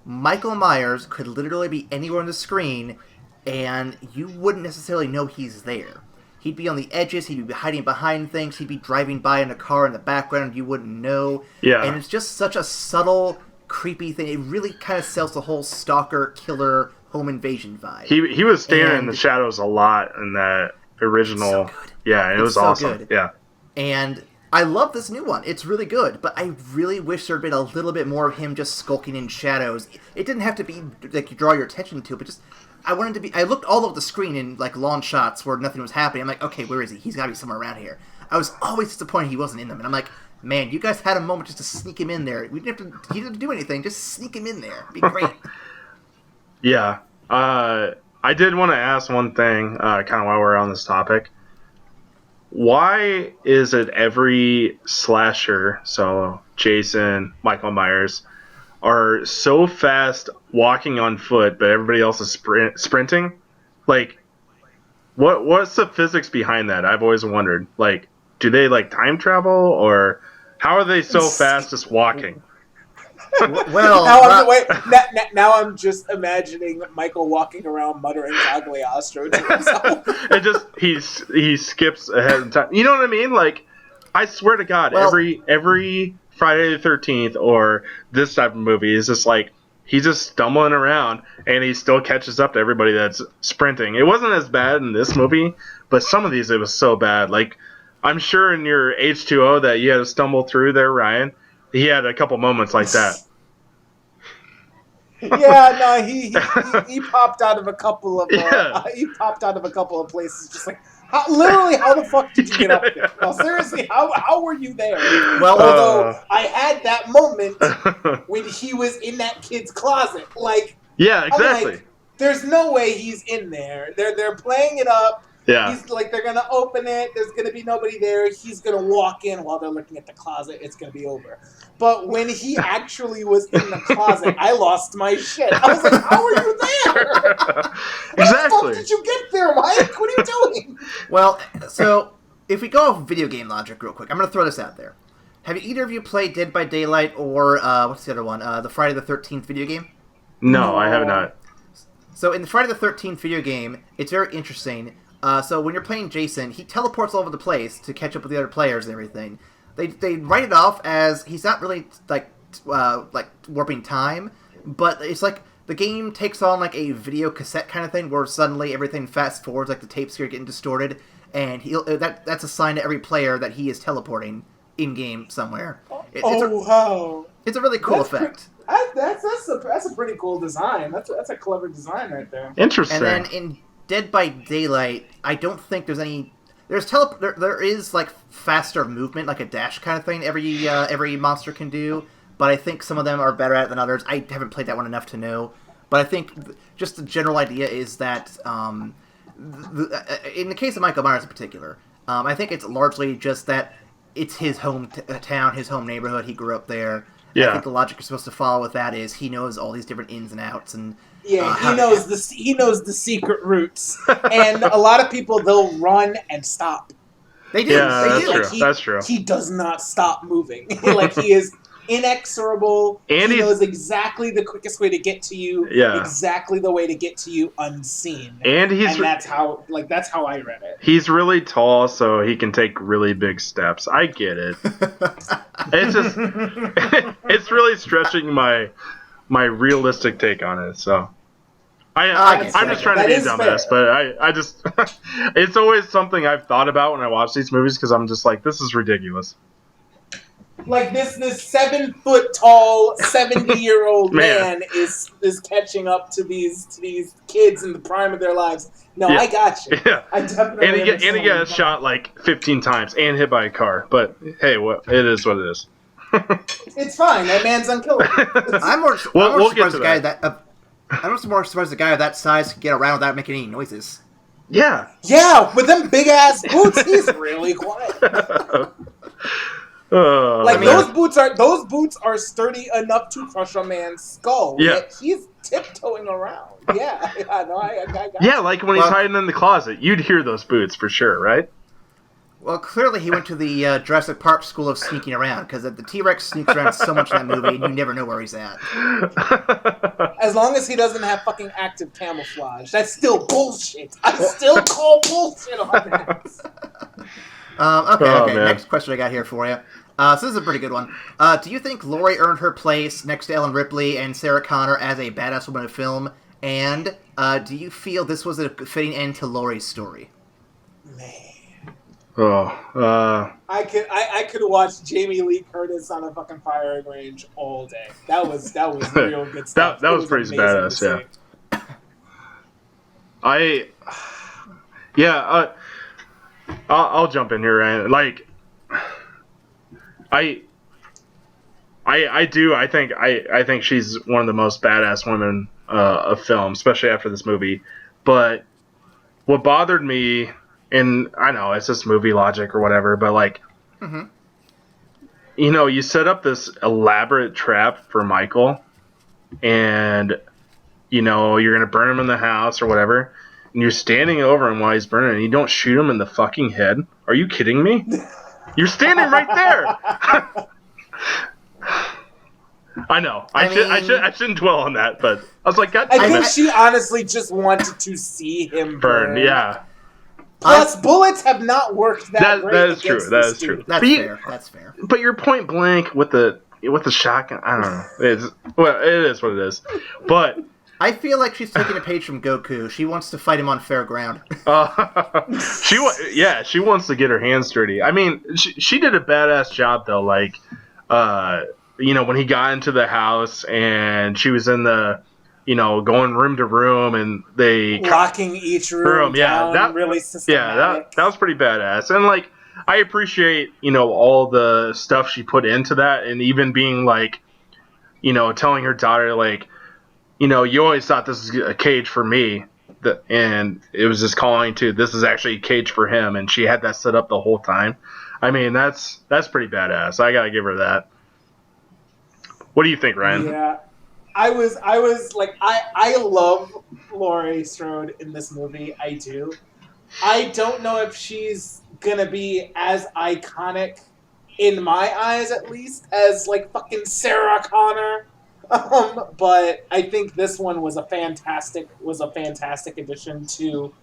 Michael Myers could literally be anywhere on the screen, and you wouldn't necessarily know he's there. He'd be on the edges, he'd be hiding behind things, he'd be driving by in a car in the background, you wouldn't know. Yeah. And it's just such a subtle, creepy thing. It really kind of sells the whole stalker, killer, home invasion vibe. He was standing in the shadows a lot in that original. So good. Yeah, it was so awesome. Good. Yeah. And I love this new one. It's really good, but I really wish there had been a little bit more of him just skulking in shadows. It didn't have to be like you draw your attention to it, but just I wanted to be. I looked all over the screen in like long shots where nothing was happening. I'm like, okay, where is he? He's got to be somewhere around here. I was always disappointed he wasn't in them, and I'm like, man, you guys had a moment just to sneak him in there. We didn't have to. He didn't have to do anything. Just sneak him in there. It'd be great. Yeah. I did want to ask one thing, kind of while we're on this topic. Why is it every slasher, so Jason, Michael Myers, are so fast walking on foot, but everybody else is sprinting? Like, what's the physics behind that? I've always wondered. Like, do they like time travel, or how are they so fast just walking? Well, now I'm just imagining Michael walking around muttering Cagliostro to himself. It just he skips ahead in time. You know what I mean? Like, I swear to God, every Friday the 13th or this type of movie is just like he's just stumbling around and he still catches up to everybody that's sprinting. It wasn't as bad in this movie, but some of these it was so bad. Like, I'm sure in your H2O that you had to stumble through there, Ryan. He had a couple moments like that. Yeah, no, he popped out of a couple of places, just like how the fuck did you get up there? No, seriously, how were you there? Well, although I had that moment when he was in that kid's closet, like yeah, exactly. Like, there's no way he's in there. They're playing it up. Yeah. He's like, they're gonna open it. There's gonna be nobody there. He's gonna walk in while they're looking at the closet. It's gonna be over. But when he actually was in the closet, I lost my shit. I was like, how are you there? Exactly. How the fuck did you get there, Mike? What are you doing? Well, so if we go off video game logic real quick, I'm going to throw this out there. Have either of you played Dead by Daylight or, what's the other one? The Friday the 13th video game? No, I have not. So in the Friday the 13th video game, it's very interesting. So when you're playing Jason, he teleports all over the place to catch up with the other players and everything. They write it off as he's not really like warping time, but it's like the game takes on like a video cassette kind of thing where suddenly everything fast forwards, like the tapes here getting distorted, and that's a sign to every player that he is teleporting in game somewhere. Wow! It's a really cool effect. That's a pretty cool design. That's a clever design right there. Interesting. And then in Dead by Daylight, I don't think there's any. There is like faster movement, like a dash kind of thing. Every monster can do, but I think some of them are better at it than others. I haven't played that one enough to know, but I think just the general idea is that in the case of Michael Myers in particular, I think it's largely just that it's his home town, his home neighborhood. He grew up there, I think the logic you're supposed to follow with that is he knows all these different ins and outs, and he knows the secret routes, and a lot of people they'll run and stop. They do. Yeah, they do. That's true. He does not stop moving. Like he is inexorable. And he knows exactly the quickest way to get to you. Yeah. Exactly the way to get to you unseen. And that's how I read it. He's really tall, so he can take really big steps. I get it. It's just it's really stretching my realistic take on it. So I'm just trying to be a dumbass, but I just it's always something I've thought about when I watch these movies because I'm just like, this is ridiculous. Like this 7 foot tall 70-year-old man is catching up to these kids in the prime of their lives. No, I got you. Yeah. I definitely and he got shot like 15 times and hit by a car. But hey, it is what it is. It's fine. That man's unkillable. I'm more we'll surprised the guy of that size can get around without making any noises. Yeah. Yeah, with them big ass boots, he's really quiet. Those boots are sturdy enough to crush a man's skull. Yeah. Yet he's tiptoeing around. Yeah, I got yeah, like when he's hiding in the closet, you'd hear those boots for sure, right? Well, clearly he went to the Jurassic Park school of sneaking around, because the T-Rex sneaks around so much in that movie, and you never know where he's at. As long as he doesn't have fucking active camouflage. That's still bullshit. I still call bullshit on that. Okay. Next question I got here for you. So this is a pretty good one. Do you think Laurie earned her place next to Ellen Ripley and Sarah Connor as a badass woman in film? And do you feel this was a fitting end to Laurie's story? Man. I could watch Jamie Lee Curtis on a fucking firing range all day. That was real good stuff. that was pretty badass, yeah. I'll jump in here, Ryan. Like, I think she's one of the most badass women of film, especially after this movie. But what bothered me, and I know it's just movie logic or whatever, but like, you set up this elaborate trap for Michael, and you're gonna burn him in the house or whatever. And you're standing over him while he's burning, and you don't shoot him in the fucking head. Are you kidding me? You're standing right there. I know. I shouldn't dwell on that, but I was like, God damn it. I think she honestly just wanted to see him burn. Yeah. Plus, bullets have not worked that great. That is true. That is true. That's fair. But you're point blank with the shotgun. I don't know. It is what it is. But I feel like she's taking a page from Goku. She wants to fight him on fair ground. She wants to get her hands dirty. I mean, she did a badass job though. Like, when he got into the house and she was in the, going room to room and they locking each room down. That really systematic. that was pretty badass. And like, I appreciate all the stuff she put into that, and even being like, telling her daughter like, you always thought this was a cage for me, and it was just calling to this is actually a cage for him, and she had that set up the whole time. I mean, that's pretty badass. I gotta give her that. What do you think, Ryan? Yeah, I was like, I love Laurie Strode in this movie. I do. I don't know if she's gonna be as iconic, in my eyes at least, as like fucking Sarah Connor. But I think this one was a fantastic addition to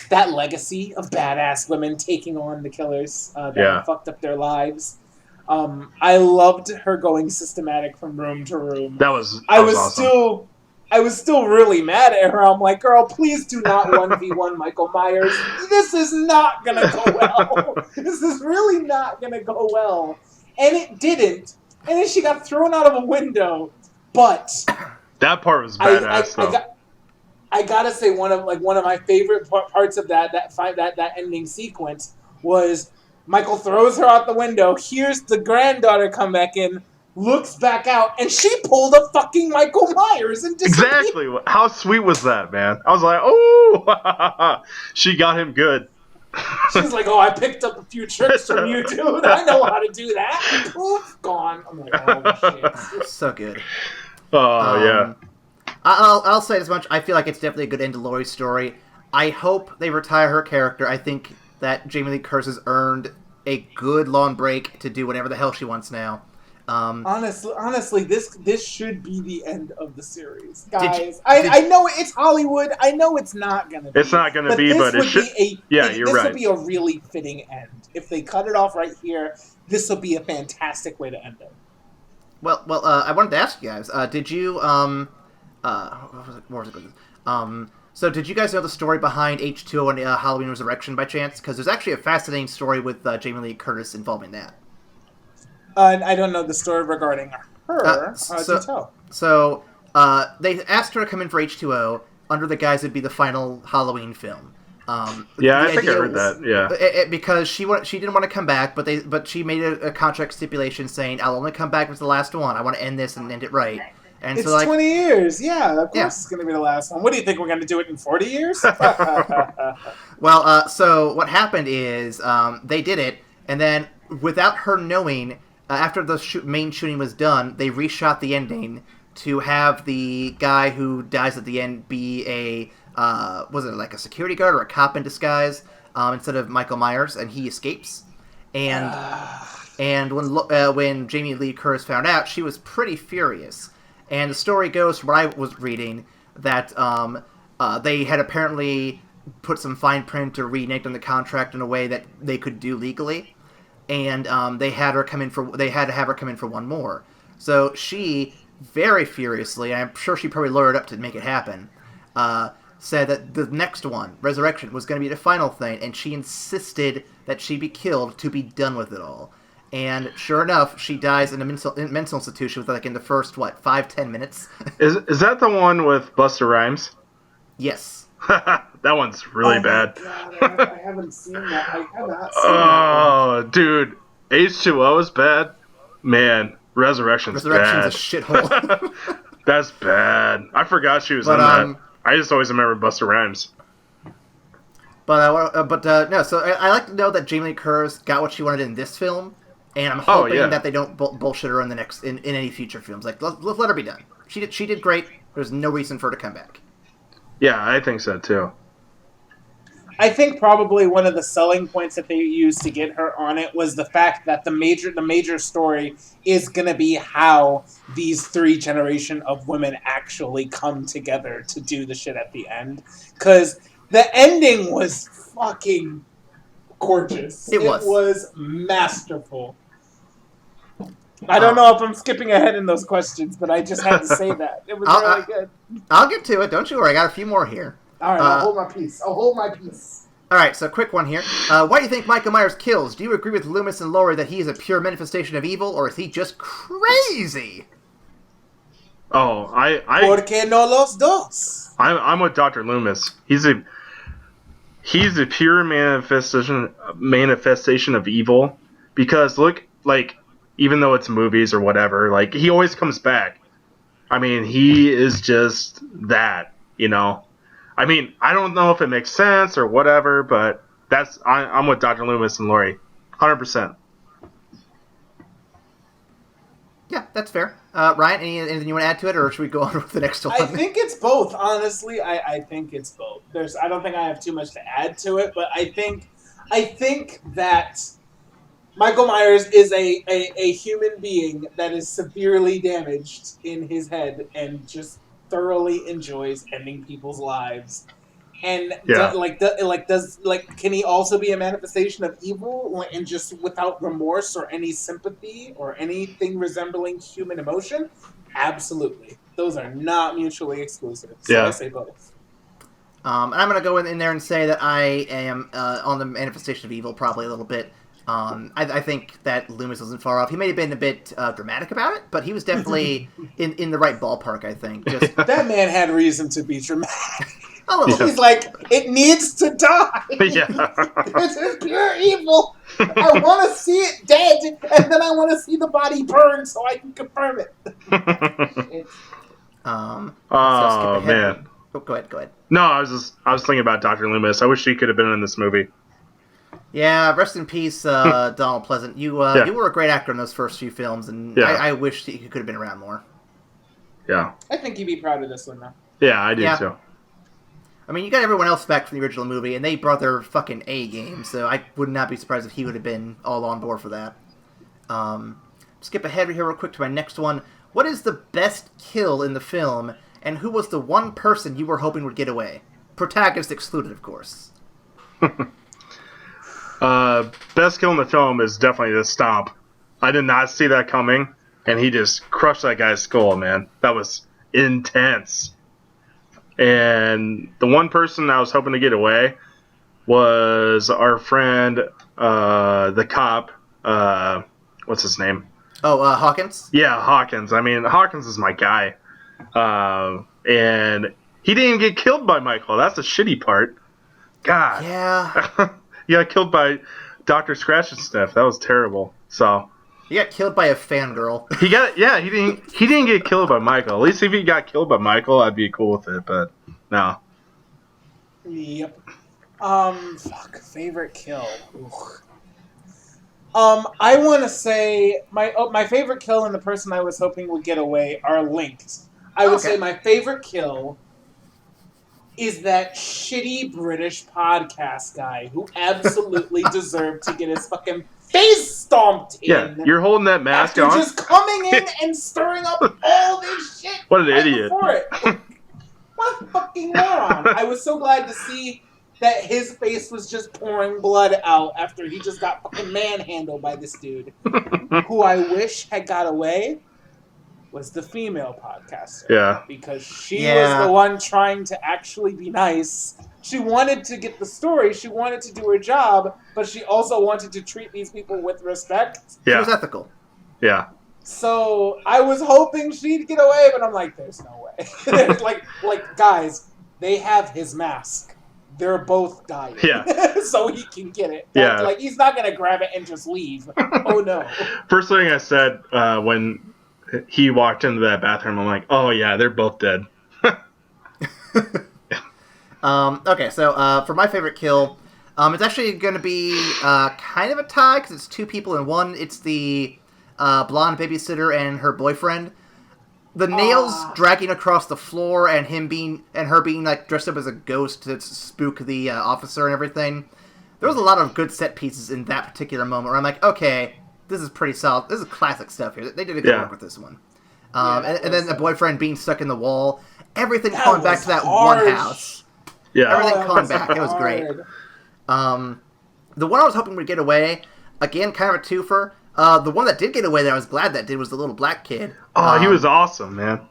that legacy of badass women taking on the killers that fucked up their lives. I loved her going systematic from room to room. I was awesome. I was still really mad at her. I'm like, girl, please do not 1v1 Michael Myers. This is not gonna go well. This is really not gonna go well. And it didn't. And then she got thrown out of a window. But that part was badass, though. I gotta say, one of my favorite parts of that ending sequence was Michael throws her out the window, hears the granddaughter come back in, looks back out, and she pulled a fucking Michael Myers and disappeared. Exactly. How sweet was that, man? I was like, oh, she got him good. She's like, "Oh, I picked up a few tricks from you, dude. I know how to do that." Poof, gone. I'm like, "Oh shit." So good. Oh yeah. I'll say as much. I feel like it's definitely a good end to Laurie's story. I hope they retire her character. I think that Jamie Lee Curtis has earned a good long break to do whatever the hell she wants now. Honestly, this should be the end of the series, guys. I know it's Hollywood. I know it's not gonna be. It's not gonna be, but it should. You're right. This would be a really fitting end. If they cut it off right here, this will be a fantastic way to end it. Well, I wanted to ask you guys. Did you what was it? So did you guys know the story behind H2O and Halloween Resurrection by chance? Because there's actually a fascinating story with Jamie Lee Curtis involving that. I don't know the story regarding her. So they asked her to come in for H2O under the guise it'd be the final Halloween film. I think I heard that. Yeah, because she didn't want to come back, but she made a contract stipulation saying, "I'll only come back with the last one. I want to end this and end it right." And it's so, 20 years. Yeah, of course it's going to be the last one. What do you think? We're going to do it in 40 years? Well, so what happened is they did it, and then without her knowing, after the main shooting was done, they reshot the ending to have the guy who dies at the end be a was it like a security guard or a cop in disguise instead of Michael Myers, and he escapes. And when Jamie Lee Curtis found out, she was pretty furious. And the story goes, from what I was reading, that they had apparently put some fine print or reneged on the contract in a way that they could do legally, and they had to have her come in for one more. So she, very furiously, and I'm sure she probably lawyered up to make it happen, said that the next one, Resurrection, was going to be the final thing, and she insisted that she be killed to be done with it all. And sure enough, she dies in a mental institution in the first, 5-10 minutes. Is that the one with Busta Rhymes? Yes. That one's really bad. God, I haven't seen that. I have not seen that. Dude. H2O is bad. Man, Resurrection's bad. Resurrection's a shithole. That's bad. I forgot she was in that. I just always remember Busta Rhymes. No, so I like to know that Jamie Lee Curtis got what she wanted in this film. And I'm hoping that they don't bullshit her in any future films. Like, let her be done. She did great. There's no reason for her to come back. Yeah, I think so too. I think probably one of the selling points that they used to get her on it was the fact that the major story is going to be how these 3 generation of women actually come together to do the shit at the end. Because the ending was fucking gorgeous. It was masterful. I don't know if I'm skipping ahead in those questions, but I just had to say that. It was really good. I'll get to it. Don't you worry. I got a few more here. All right, I'll hold my peace. All right, so quick one here. Why do you think Michael Myers kills? Do you agree with Loomis and Laurie that he is a pure manifestation of evil, or is he just crazy? Oh, ¿Por qué no los dos? I'm with Dr. Loomis. He's a pure manifestation of evil, because look, like, even though it's movies or whatever, like, he always comes back. I mean, he is just that, you know. I mean, I don't know if it makes sense or whatever, but I'm with Dr. Loomis and Laurie, 100%. Yeah, that's fair. Ryan, anything you want to add to it, or should we go on with the next one? I think it's both, honestly. I think it's both. I don't think I have too much to add to it, but I think that Michael Myers is a human being that is severely damaged in his head and just thoroughly enjoys ending people's lives. And can he also be a manifestation of evil and just without remorse or any sympathy or anything resembling human emotion? Absolutely. Those are not mutually exclusive. So I say both. And I'm going to go in there and say that I am on the manifestation of evil probably a little bit. I think that Loomis wasn't far off. He may have been a bit dramatic about it, but he was definitely in the right ballpark, I think. That man had reason to be dramatic. Yeah. He's like, it needs to die. Yeah. This is pure evil. I want to see it dead, and then I want to see the body burn so I can confirm it. Oh, man. Go ahead. No, I was thinking about Dr. Loomis. I wish he could have been in this movie. Yeah, rest in peace, Donald Pleasant. You were a great actor in those first few films, and I wish that you could have been around more. Yeah. I think you'd be proud of this one, though. Yeah, I do too. I mean, you got everyone else back from the original movie, and they brought their fucking A game, so I would not be surprised if he would have been all on board for that. Skip ahead here real quick to my next one. What is the best kill in the film, and who was the one person you were hoping would get away? Protagonist excluded, of course. Best kill in the film is definitely the stomp. I did not see that coming, and he just crushed that guy's skull, man. That was intense. And the one person I was hoping to get away was our friend, the cop. What's his name? Oh, Hawkins? Yeah, Hawkins. I mean, Hawkins is my guy. And he didn't even get killed by Michael. That's the shitty part. God. Yeah. He got killed by Dr. Scratch and Sniff. That was terrible. So he got killed by a fangirl. he didn't get killed by Michael. At least if he got killed by Michael, I'd be cool with it, but no. Yep. Favorite kill. I want to say my favorite kill and the person I was hoping would get away are linked. I would say my favorite kill is that shitty British podcast guy who absolutely deserved to get his fucking face stomped in. Yeah, you're holding that mask after on. just coming in and stirring up all this shit. What an idiot. Before it. What a fucking moron. I was so glad to see that his face was just pouring blood out after he just got fucking manhandled by this dude. Who I wish had got away was the female podcaster. Yeah. Because she was the one trying to actually be nice. She wanted to get the story. She wanted to do her job, but she also wanted to treat these people with respect. Yeah. She was ethical. Yeah. So I was hoping she'd get away, but I'm like, there's no way. There's like guys, they have his mask. They're both dying. Yeah. So he can get it. Yeah. Like, he's not going to grab it and just leave. Oh, no. First thing I said when he walked into that bathroom, I'm like, oh, yeah, they're both dead. Okay, so for my favorite kill, it's actually going to be kind of a tie, because it's two people in one. It's the blonde babysitter and her boyfriend. The nails dragging across the floor and her being like dressed up as a ghost to spook the officer and everything. There was a lot of good set pieces in that particular moment where I'm like, okay, this is pretty solid. This is classic stuff here. They did a good work with this one. And then the boyfriend being stuck in the wall. Everything calling back to that one house. Yeah. Everything calling back. It was great. The one I was hoping would get away, again, kind of a twofer. The one that did get away that I was glad that did was the little black kid. Oh, he was awesome, man.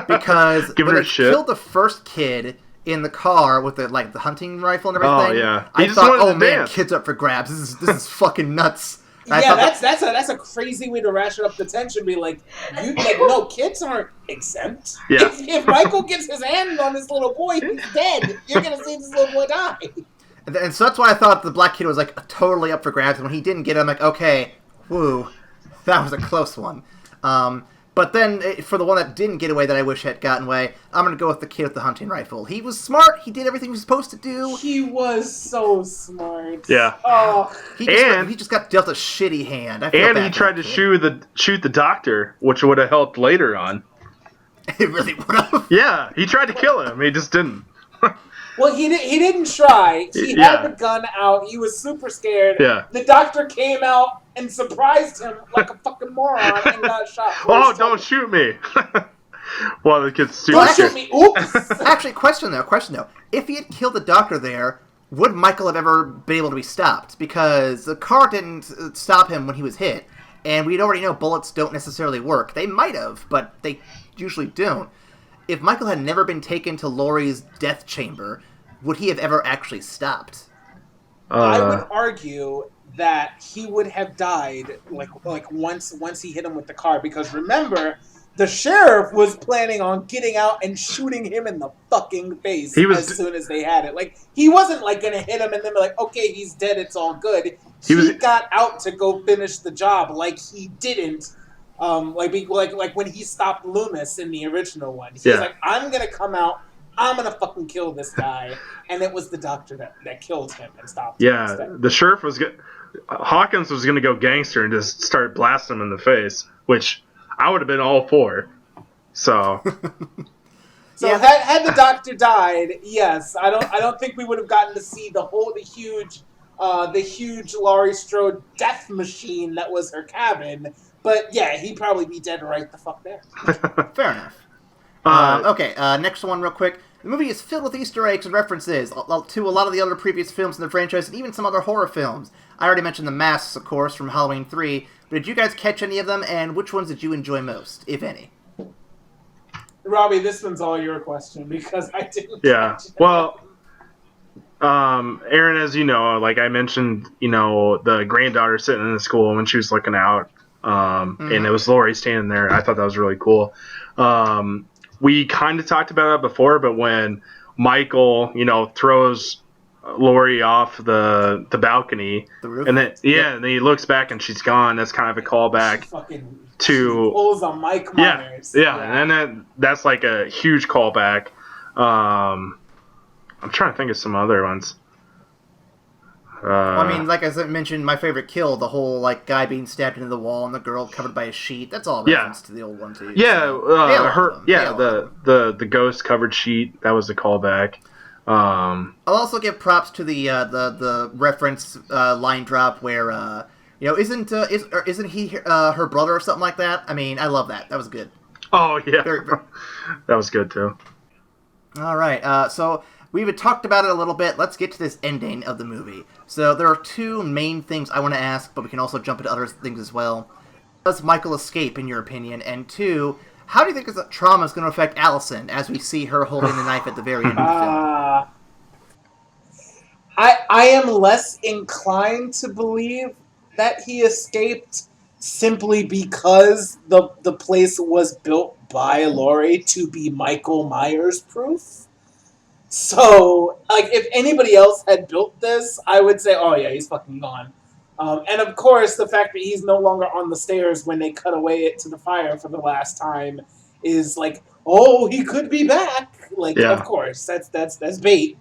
Because Giving when her they shit. killed the first kid in the car with the hunting rifle and everything, oh, yeah. I just thought, wanted to man, dance. kids up for grabs. This is fucking nuts. And Yeah, that's a crazy way to ratchet up the tension. Be like, no, kids aren't exempt. Yeah. If Michael gets his hand on this little boy, he's dead. You're gonna see this little boy die. And so that's why I thought the black kid was like totally up for grabs. And when he didn't get it, I'm like, okay, woo, that was a close one. But then, for the one that didn't get away that I wish had gotten away, I'm going to go with the kid with the hunting rifle. He was smart. He did everything he was supposed to do. He was so smart. Yeah. Oh. He just got dealt a shitty hand. And he tried to shoot the doctor, which would have helped later on. It really would have. Yeah, he tried to kill him. He just didn't. Well, he didn't try. He had the gun out. He was super scared. Yeah. The doctor came out and surprised him like a fucking moron and got shot. Oh, don't shoot me. Well, the kid's super Don't scared. shoot me. Oops. Actually, question though. If he had killed the doctor there, would Michael have ever been able to be stopped? Because the car didn't stop him when he was hit, and we'd already know bullets don't necessarily work. They might have, but they usually don't. If Michael had never been taken to Laurie's death chamber, would he have ever actually stopped? I would argue that he would have died like once he hit him with the car, because remember, the sheriff was planning on getting out and shooting him in the fucking face as soon as they had it. Like, he wasn't like gonna hit him and then be like, okay, he's dead, it's all good. He got out to go finish the job like he didn't. Like when he stopped Loomis in the original one. He was like, I'm gonna come out, I'm gonna fucking kill this guy. And it was the doctor that killed him and stopped him. Yeah, instead. the sheriff was Hawkins was going to go gangster and just start blasting him in the face, which I would have been all for. So, had the doctor died, yes, I don't think we would have gotten to see the huge Laurie Strode death machine that was her cabin. But yeah, he'd probably be dead right the fuck there. Fair enough. Okay, next one real quick. The movie is filled with Easter eggs and references to a lot of the other previous films in the franchise and even some other horror films. I already mentioned the masks, of course, from Halloween 3, but did you guys catch any of them, and which ones did you enjoy most, if any? Robbie, this one's all your question, because I didn't catch it. Well, Aaron, as you know, like I mentioned, the granddaughter sitting in the school when she was looking out, and it was Laurie standing there. I thought that was really cool. We kind of talked about it before, but when Michael, throws Laurie off the balcony, The roof? and then and then he looks back and she's gone. That's kind of a callback to pulls on Mike Myers. And then that's like a huge callback. I'm trying to think of some other ones. I mean, like I mentioned, my favorite kill, the whole guy being stabbed into the wall and the girl covered by a sheet. That's all reference to the old one too. Yeah, so. the ghost covered sheet. That was the callback. I'll also give props to the reference line drop where isn't he her brother or something like that? I mean, I love that. That was good. Oh yeah, very... that was good too. All right, so we've talked about it a little bit. Let's get to this ending of the movie. So there are two main things I want to ask, but we can also jump into other things as well. Does Michael escape, in your opinion? And two, how do you think this trauma is going to affect Allison as we see her holding the knife at the very end of the film? I am less inclined to believe that he escaped simply because the place was built by Laurie to be Michael Myers proof. So, if anybody else had built this, I would say, oh yeah, he's fucking gone. And of course, the fact that he's no longer on the stairs when they cut away to the fire for the last time is oh, he could be back. Of course, that's bait.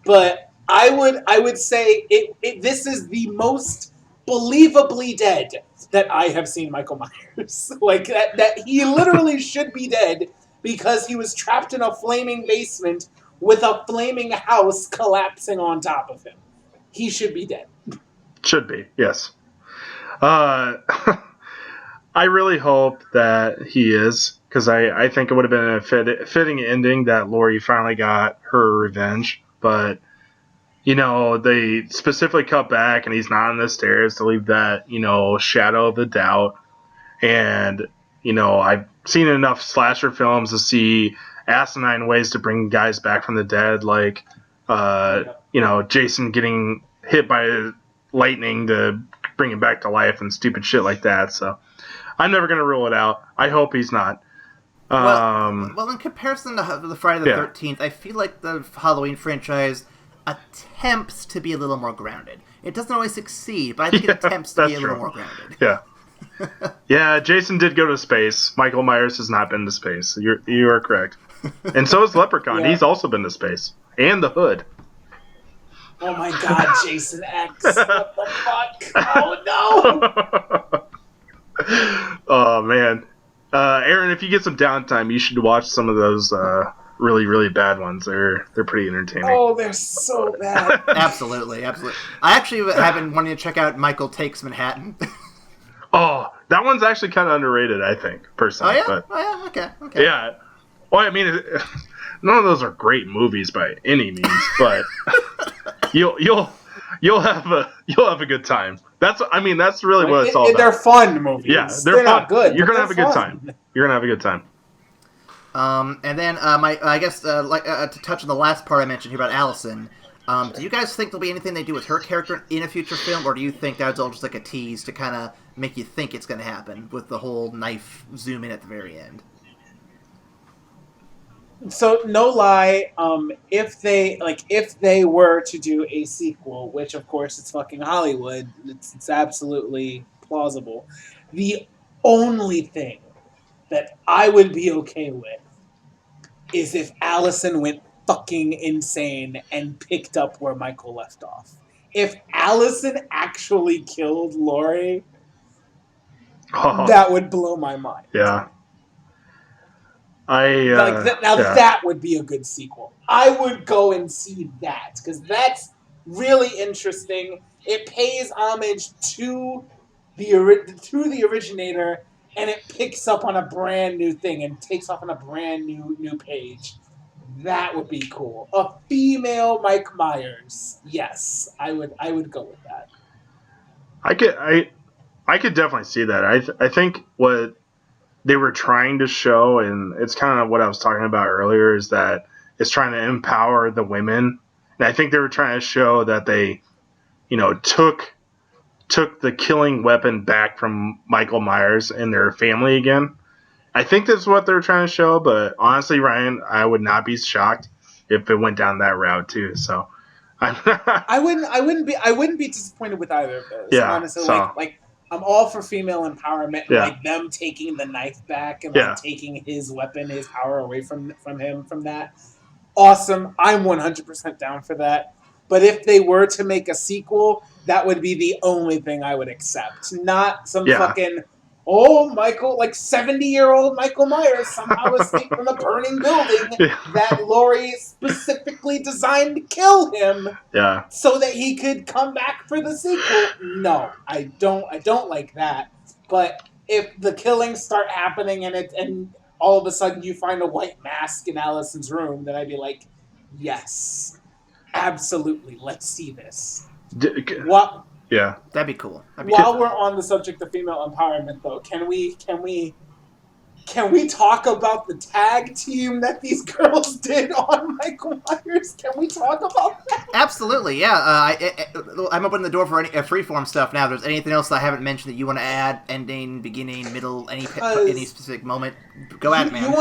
But I would say this is the most believably dead that I have seen Michael Myers. That he literally should be dead because he was trapped in a flaming basement with a flaming house collapsing on top of him. He should be dead. Should be, yes. I really hope that he is, because I think it would have been a fitting ending that Laurie finally got her revenge. But, they specifically cut back and he's not on the stairs to leave that, shadow of the doubt. And, I've seen enough slasher films to see asinine ways to bring guys back from the dead, like Jason getting hit by lightning to bring him back to life and stupid shit like that. So I'm never gonna rule it out. I hope he's not. Well, in comparison to the Friday the 13th, I feel like the Halloween franchise attempts to be a little more grounded. It doesn't always succeed, but I think it attempts to be a little more grounded. Yeah. Yeah, Jason did go to space. Michael Myers has not been to space. You are correct. And so is Leprechaun. Yeah. He's also been to space. And the Hood. Oh my god, Jason X. What the fuck? Oh no! Oh man. Aaron, if you get some downtime, you should watch some of those really, really bad ones. They're pretty entertaining. Oh, they're so bad. Absolutely. I actually have been wanting to check out Michael Takes Manhattan. Oh, that one's actually kind of underrated, I think, personally. Oh yeah? Okay. Yeah. Well, I mean, none of those are great movies by any means, but you'll have a good time. That's really what it's all about. They're fun movies. Yeah, they're fun. Not good. You're gonna have a good time. You're gonna have a good time. And then to touch on the last part I mentioned here about Allison. Do you guys think there'll be anything they do with her character in a future film, or do you think that's all just like a tease to kind of make you think it's going to happen with the whole knife zoom in at the very end? So no lie, if they were to do a sequel, which of course it's fucking Hollywood, it's absolutely plausible. The only thing that I would be okay with is if Allison went fucking insane and picked up where Michael left off. If Allison actually killed Laurie, that would blow my mind. Yeah. That would be a good sequel. I would go and see that because that's really interesting. It pays homage to the originator, and it picks up on a brand new thing and takes off on a brand new page. That would be cool. A female Mike Myers. Yes, I would go with that. I could definitely see that. I think what they were trying to show, and it's kind of what I was talking about earlier, is that it's trying to empower the women. And I think they were trying to show that they, took the killing weapon back from Michael Myers and their family again. I think that's what they're trying to show, but honestly, Ryan, I would not be shocked if it went down that route too. So I wouldn't be disappointed with either of those. Yeah, honestly, so. like I'm all for female empowerment, Yeah. like them taking the knife back and Yeah. like taking his weapon, his power away from him from that. Awesome. I'm 100% down for that. But if they were to make a sequel, that would be the only thing I would accept. Not some fucking, Michael, like 70-year-old Michael Myers somehow escaped from a burning building that Laurie specifically designed to kill him so that he could come back for the sequel. No, I don't like that. But if the killings start happening and all of a sudden you find a white mask in Allison's room, then I'd be like, yes. Absolutely, let's see this. Yeah, that'd be cool. While we're on the subject of female empowerment, though, can we talk about the tag team that these girls did on Michael Myers? Can we talk about that? Absolutely, yeah. I'm opening the door for any freeform stuff now. If there's anything else that I haven't mentioned that you want to add, ending, beginning, middle, any specific moment, go at it, man. You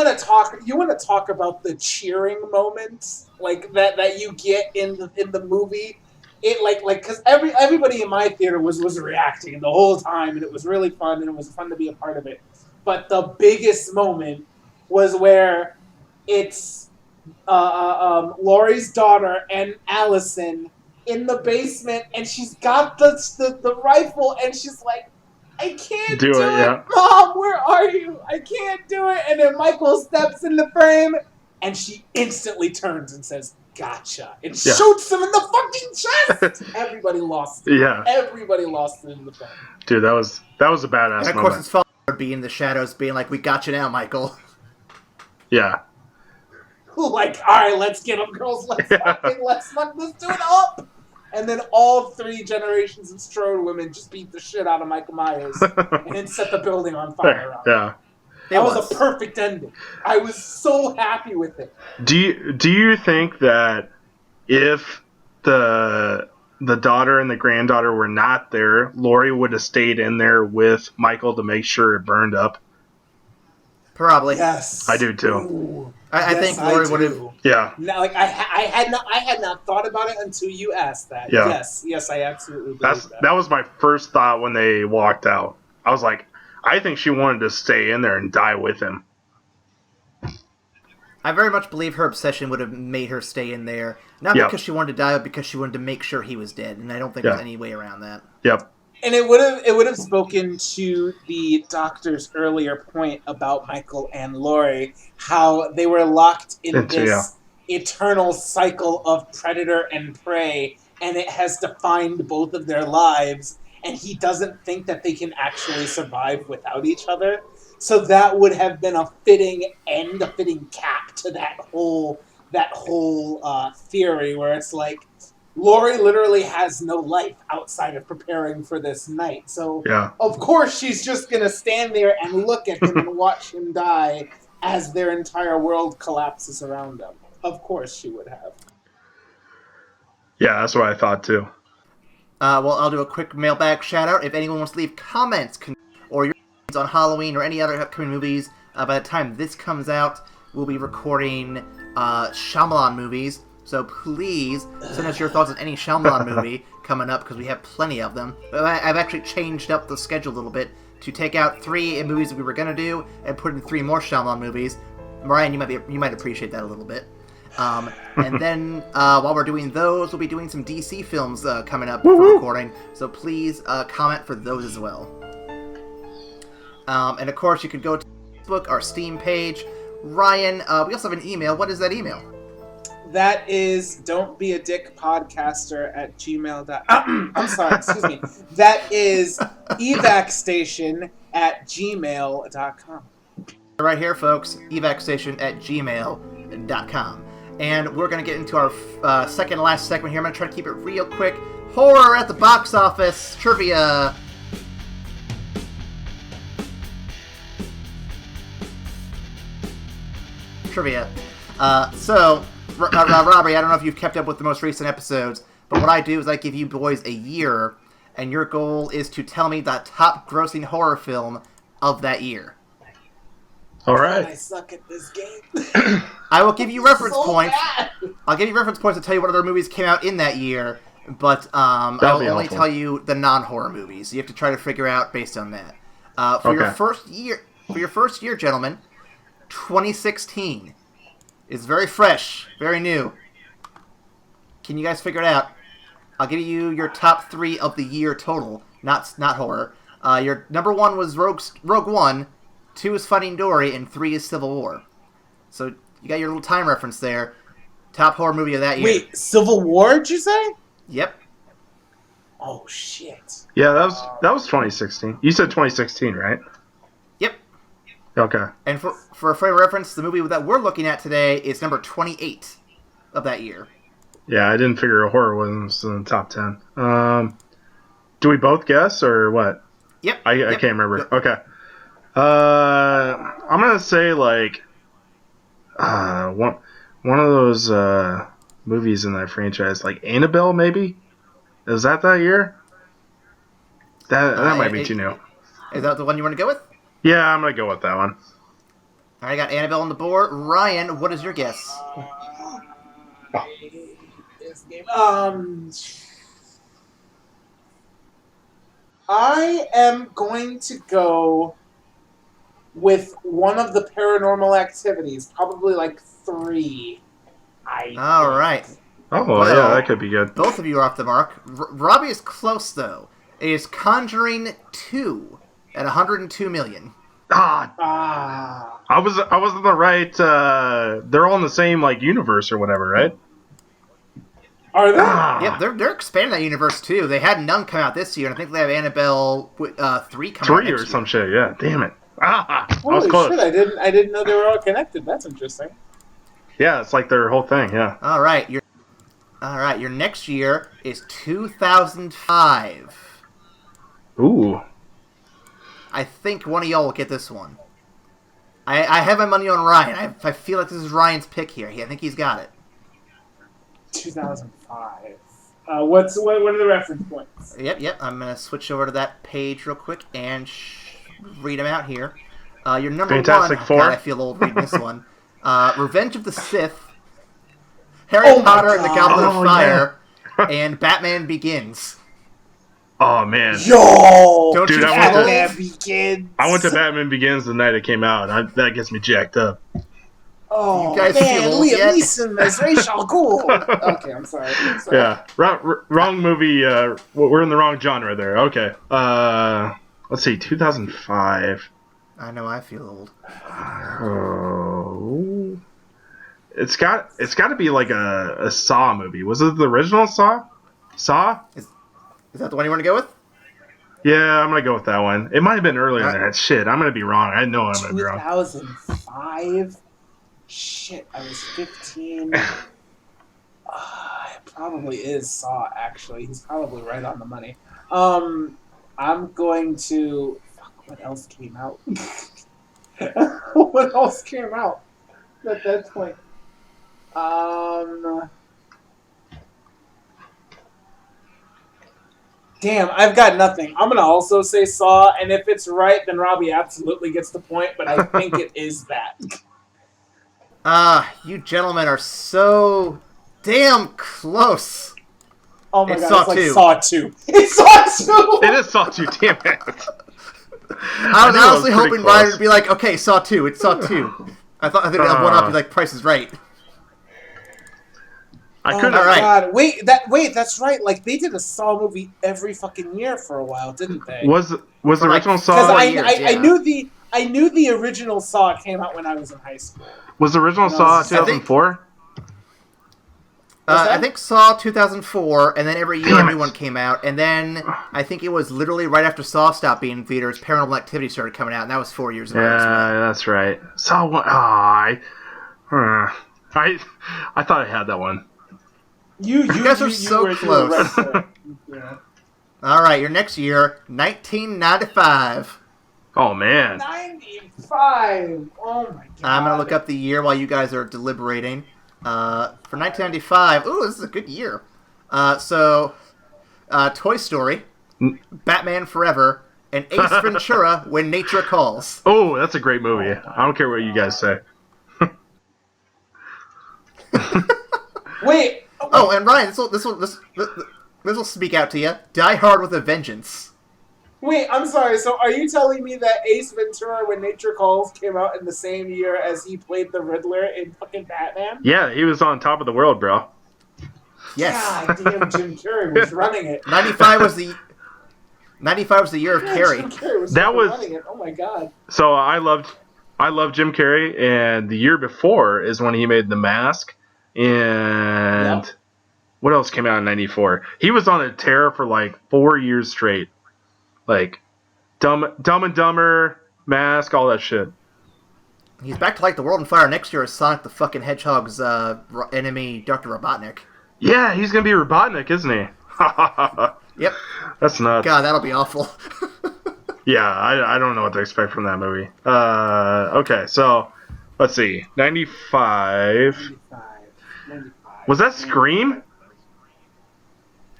want to talk about the cheering moments like that you get in the movie. It like because everybody in my theater was reacting the whole time, and it was really fun, and it was fun to be a part of it. But the biggest moment was where it's Laurie's daughter and Allison in the basement, and she's got the rifle, and she's like, I can't do it. Yeah. Mom, where are you? I can't do it. And then Michael steps in the frame, and she instantly turns and says, gotcha. And shoots him in the fucking chest. Everybody lost it. Yeah. Everybody lost it in the film. Dude, that was a badass moment. And of course, his father would be in the shadows being like, we got you now, Michael. Yeah. Like, all right, let's get them, girls. Let's fuck this dude up. And then all 3 generations of Strode women just beat the shit out of Michael Myers and then set the building on fire. Yeah. That was a perfect ending. I was so happy with it. Do you think that if the daughter and the granddaughter were not there, Laurie would have stayed in there with Michael to make sure it burned up? Probably. Yes. I do too. Ooh. I think Laurie would have. Yeah. Now, like I had not thought about it until you asked that. Yeah. Yes, I absolutely believe that. That was my first thought when they walked out. I was like, I think she wanted to stay in there and die with him. I very much believe her obsession would have made her stay in there. Not because she wanted to die, but because she wanted to make sure he was dead. And I don't think there's any way around that. Yep. And it would have spoken to the doctor's earlier point about Michael and Laurie, how they were locked in this eternal cycle of predator and prey, and it has defined both of their lives, and he doesn't think that they can actually survive without each other. So that would have been a fitting end, a fitting cap to that whole theory, where it's like, Laurie literally has no life outside of preparing for this night. So, of course, she's just going to stand there and look at him and watch him die as their entire world collapses around them. Of course she would have. Yeah, that's what I thought, too. Well, I'll do a quick mailbag shout-out. If anyone wants to leave comments or your opinions on Halloween or any other upcoming movies, by the time this comes out, we'll be recording Shyamalan movies. So please send us your thoughts on any Shyamalan movie coming up, because we have plenty of them. But I've actually changed up the schedule a little bit to take out 3 movies that we were going to do and put in 3 more Shyamalan movies. Ryan, you might appreciate that a little bit. And then while we're doing those, we'll be doing some DC films coming up for recording. So please comment for those as well. And of course, you can go to Facebook, our Steam page. Ryan, we also have an email. What is that email? That is don'tbeadickpodcaster@gmail.com. I'm sorry, excuse me. That is evacstation@gmail.com. Right here, folks, evacstation@gmail.com. And we're going to get into our second to last segment here. I'm going to try to keep it real quick. Horror at the box office trivia. Robbie, I don't know if you've kept up with the most recent episodes, but what I do is I give you boys a year, and your goal is to tell me the top grossing horror film of that year. All right. I suck at this game. I will give you reference So points. bad. I'll give you reference points to tell you what other movies came out in that year, but I'll only helpful. tell you the non-horror movies. You have to try to figure out based on that. For your first year, gentlemen, 2016 is very fresh, very new. Can you guys figure it out? I'll give you your top 3 of the year total, not horror. Your number 1 was Rogue One, 2 is Finding Dory, and 3 is Civil War. So you got your little time reference there. Top horror movie of that year. Wait, Civil War, did you say? Yep. Oh, shit. Yeah, that was 2016. You said 2016, right? Yep. Okay. And for a frame of reference, the movie that we're looking at today is number 28 of that year. Yeah, I didn't figure a horror was in the top 10. Do we both guess or what? Yep. I can't remember. Yep. Okay. I'm gonna say like one of those movies in that franchise, like Annabelle, maybe. Is that year? That might be too new. Is that the one you want to go with? Yeah, I'm gonna go with that one. All right, I got Annabelle on the board. Ryan, what is your guess? This game. I am going to go with one of the Paranormal Activities, probably like 3. All right. Oh, Well, yeah, that could be good. Both of you are off the mark. Robbie is close, though. It is Conjuring 2 at 102 million. Ah. I was in the right. They're all in the same like universe or whatever, right? Are they? Yep, they're expanding that universe too. They had none come out this year, and I think they have Annabelle 3 coming out 3 next or year. some shit. Yeah, damn it. I was Holy close. shit! I didn't know they were all connected. That's interesting. Yeah, it's like their whole thing. Yeah. All right, your next year is 2005. Ooh. I think one of y'all will get this one. I have my money on Ryan. I feel like this is Ryan's pick here. I think he's got it. 2005. What are the reference points? Yep. I'm gonna switch over to that page real quick and read them out here. Your number Fantastic 1. Four. God, I feel old reading this one. Revenge of the Sith, Harry Potter and the Goblet of Fire, and Batman Begins. Oh man. Yo, Don't Dude, you I feel Batman old? Begins. I went to Batman Begins the night it came out. That gets me jacked up. Oh You guys man, feel old Liam yet? Neeson as Rachel Gould. Okay, I'm sorry. Yeah, wrong movie. We're in the wrong genre there. Okay. Let's see, 2005. I know I feel old. Oh, it's got to be like a Saw movie. Was it the original Saw? Saw? Is that the one you want to go with? Yeah, I'm gonna go with that one. It might have been earlier than that. Shit, I'm gonna be wrong. I know I'm gonna be wrong. 2005. Shit, I was 15. It probably is Saw. Actually, he's probably right on the money. I'm going to. Fuck, what else came out? What else came out at that point? Damn, I've got nothing. I'm gonna also say Saw, and if it's right, then Robbie absolutely gets the point. But I think it is that. You gentlemen are so damn close. Oh my It's god, Saw it's 2. like Saw 2. It's Saw 2! It is Saw 2. Damn it. I was knew I was honestly pretty hoping close. Ryan would be like, okay, Saw 2. It's Saw 2. I think one up. He's like, Price is Right. I Oh couldn't. my All right. god! Wait, that's right. Like they did a Saw movie every fucking year for a while, didn't they? Was the For like original Because Saw? I- I years, knew the original Saw came out when I was in high school. Was the original No, Saw I think- 2004? What's I that? think Saw 2004, and then every year Damn a new it. one came out, and then I think it was literally right after Saw stopped being in theaters, Paranormal Activity started coming out, and that was 4 years ago. as well. Yeah, that's right. Saw one. I thought I had that one. You guys are so were close. right for it. Yeah. All right, your next year, 1995. Oh man. 95. Oh my god. I'm gonna look up the year while you guys are deliberating. For 1995, ooh, this is a good year. Toy Story, Batman Forever, and Ace Ventura: When Nature Calls. Oh, that's a great movie. I don't care what you guys say. Wait. Oh, and Ryan, this will speak out to you. Die Hard with a Vengeance. Wait, I'm sorry. So are you telling me that Ace Ventura: When Nature Calls came out in the same year as he played the Riddler in fucking Batman? Yeah, he was on top of the world, bro. Yes. God damn, Jim Carrey was running it. 95 was the year of Yeah, Carrie. Jim Carrey was That fucking was- running it. Oh my god. So I loved Jim Carrey, and the year before is when he made The Mask, and Yep. what else came out in '94? He was on a tear for like 4 years straight, like Dumb and Dumber, Mask, all that shit. He's back to Light the World on Fire next year as Sonic the fucking Hedgehog's enemy, Dr. Robotnik. Yeah, he's gonna be Robotnik, isn't he? Yep. That's nuts. God, that'll be awful. Yeah, I don't know what to expect from that movie. Okay, so let's see, 95. 95. Was that Scream?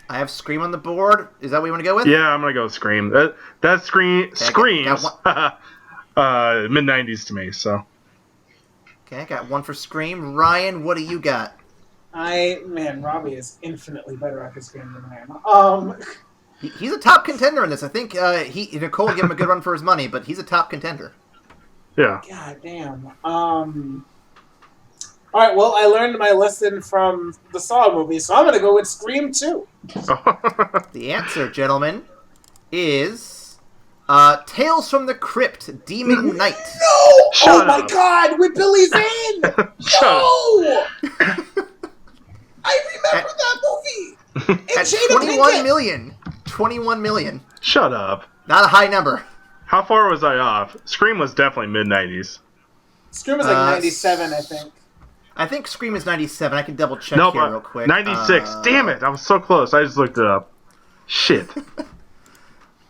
I have Scream on the board. Is that what you want to go with? Yeah, I'm gonna go with Scream. That screams mid '90s to me. So Okay, I got one for Scream. Ryan, what do you got? Robbie is infinitely better at this game than I am. He's a top contender in this. I think Nicole will give him a good run for his money, but he's a top contender. yeah, God damn. Alright, well, I learned my lesson from the Saw movie, so I'm gonna go with Scream 2. The answer, gentlemen, is Tales from the Crypt, Demon Knight. No! Shut Oh my up. god, with Billy Zane! Shut up. No! I remember that movie! And At Jada 21 Pinkett! million. 21 million. Shut up. Not a high number. How far was I off? Scream was definitely mid '90s. Scream was like 97, I think. I think Scream is 97. I can double check No, here but real quick. 96. Damn it! I was so close. I just looked it up. Shit.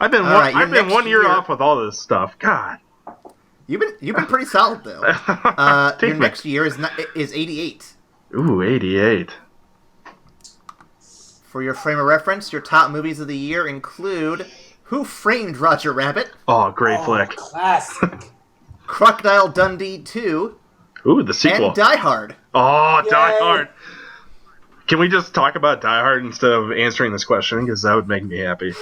I've been All right, your I've been next 1 year year- off with all this stuff. God. You've been pretty solid though. Take Your me. next year is 88. Ooh, 88. For your frame of reference, your top movies of the year include Who Framed Roger Rabbit, Oh, great flick. Classic. Crocodile Dundee 2, Ooh, the sequel. and Die Hard. Oh, Die Yay. Hard. Can we just talk about Die Hard instead of answering this question? Because that would make me happy.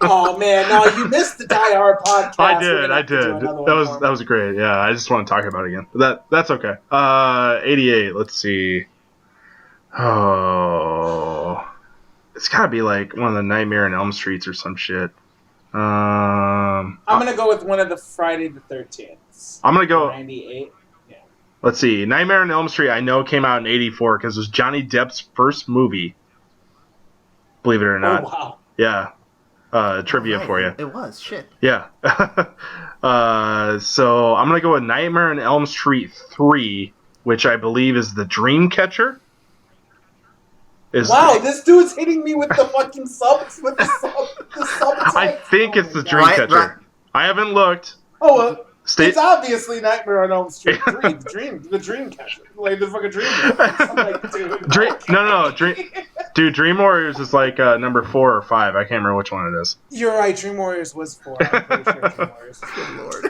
Oh man, no, you missed the Die Hard podcast. I We're did. gonna I have to do did. another That one for was great. Yeah, I just want to talk about it again. But that's okay. 88. Let's see. Oh, it's got to be like one of the Nightmare on Elm Streets or some shit. I'm gonna go with one of the Friday the 13th. I'm gonna go. 98. Let's see. Nightmare on Elm Street. I know came out in '84 because it was Johnny Depp's first movie. Believe it or not. Oh wow. Yeah. Trivia Right, for you. It was. Shit. Yeah. So I'm gonna go with Nightmare on Elm Street 3, which I believe is the Dreamcatcher. Wow, this dude's hitting me with the fucking subs with the subtext. I think it's the Right, Dreamcatcher. right. I haven't looked. Oh well, Stay. it's obviously Nightmare on Elm Street 3, the dream catcher, like the fucking dream. I'm like, dude, No, dude. Dream Warriors is like number 4 or 5. I can't remember which one it is. You're right. Dream Warriors was 4. I'm pretty sure Dream Warriors. Good lord.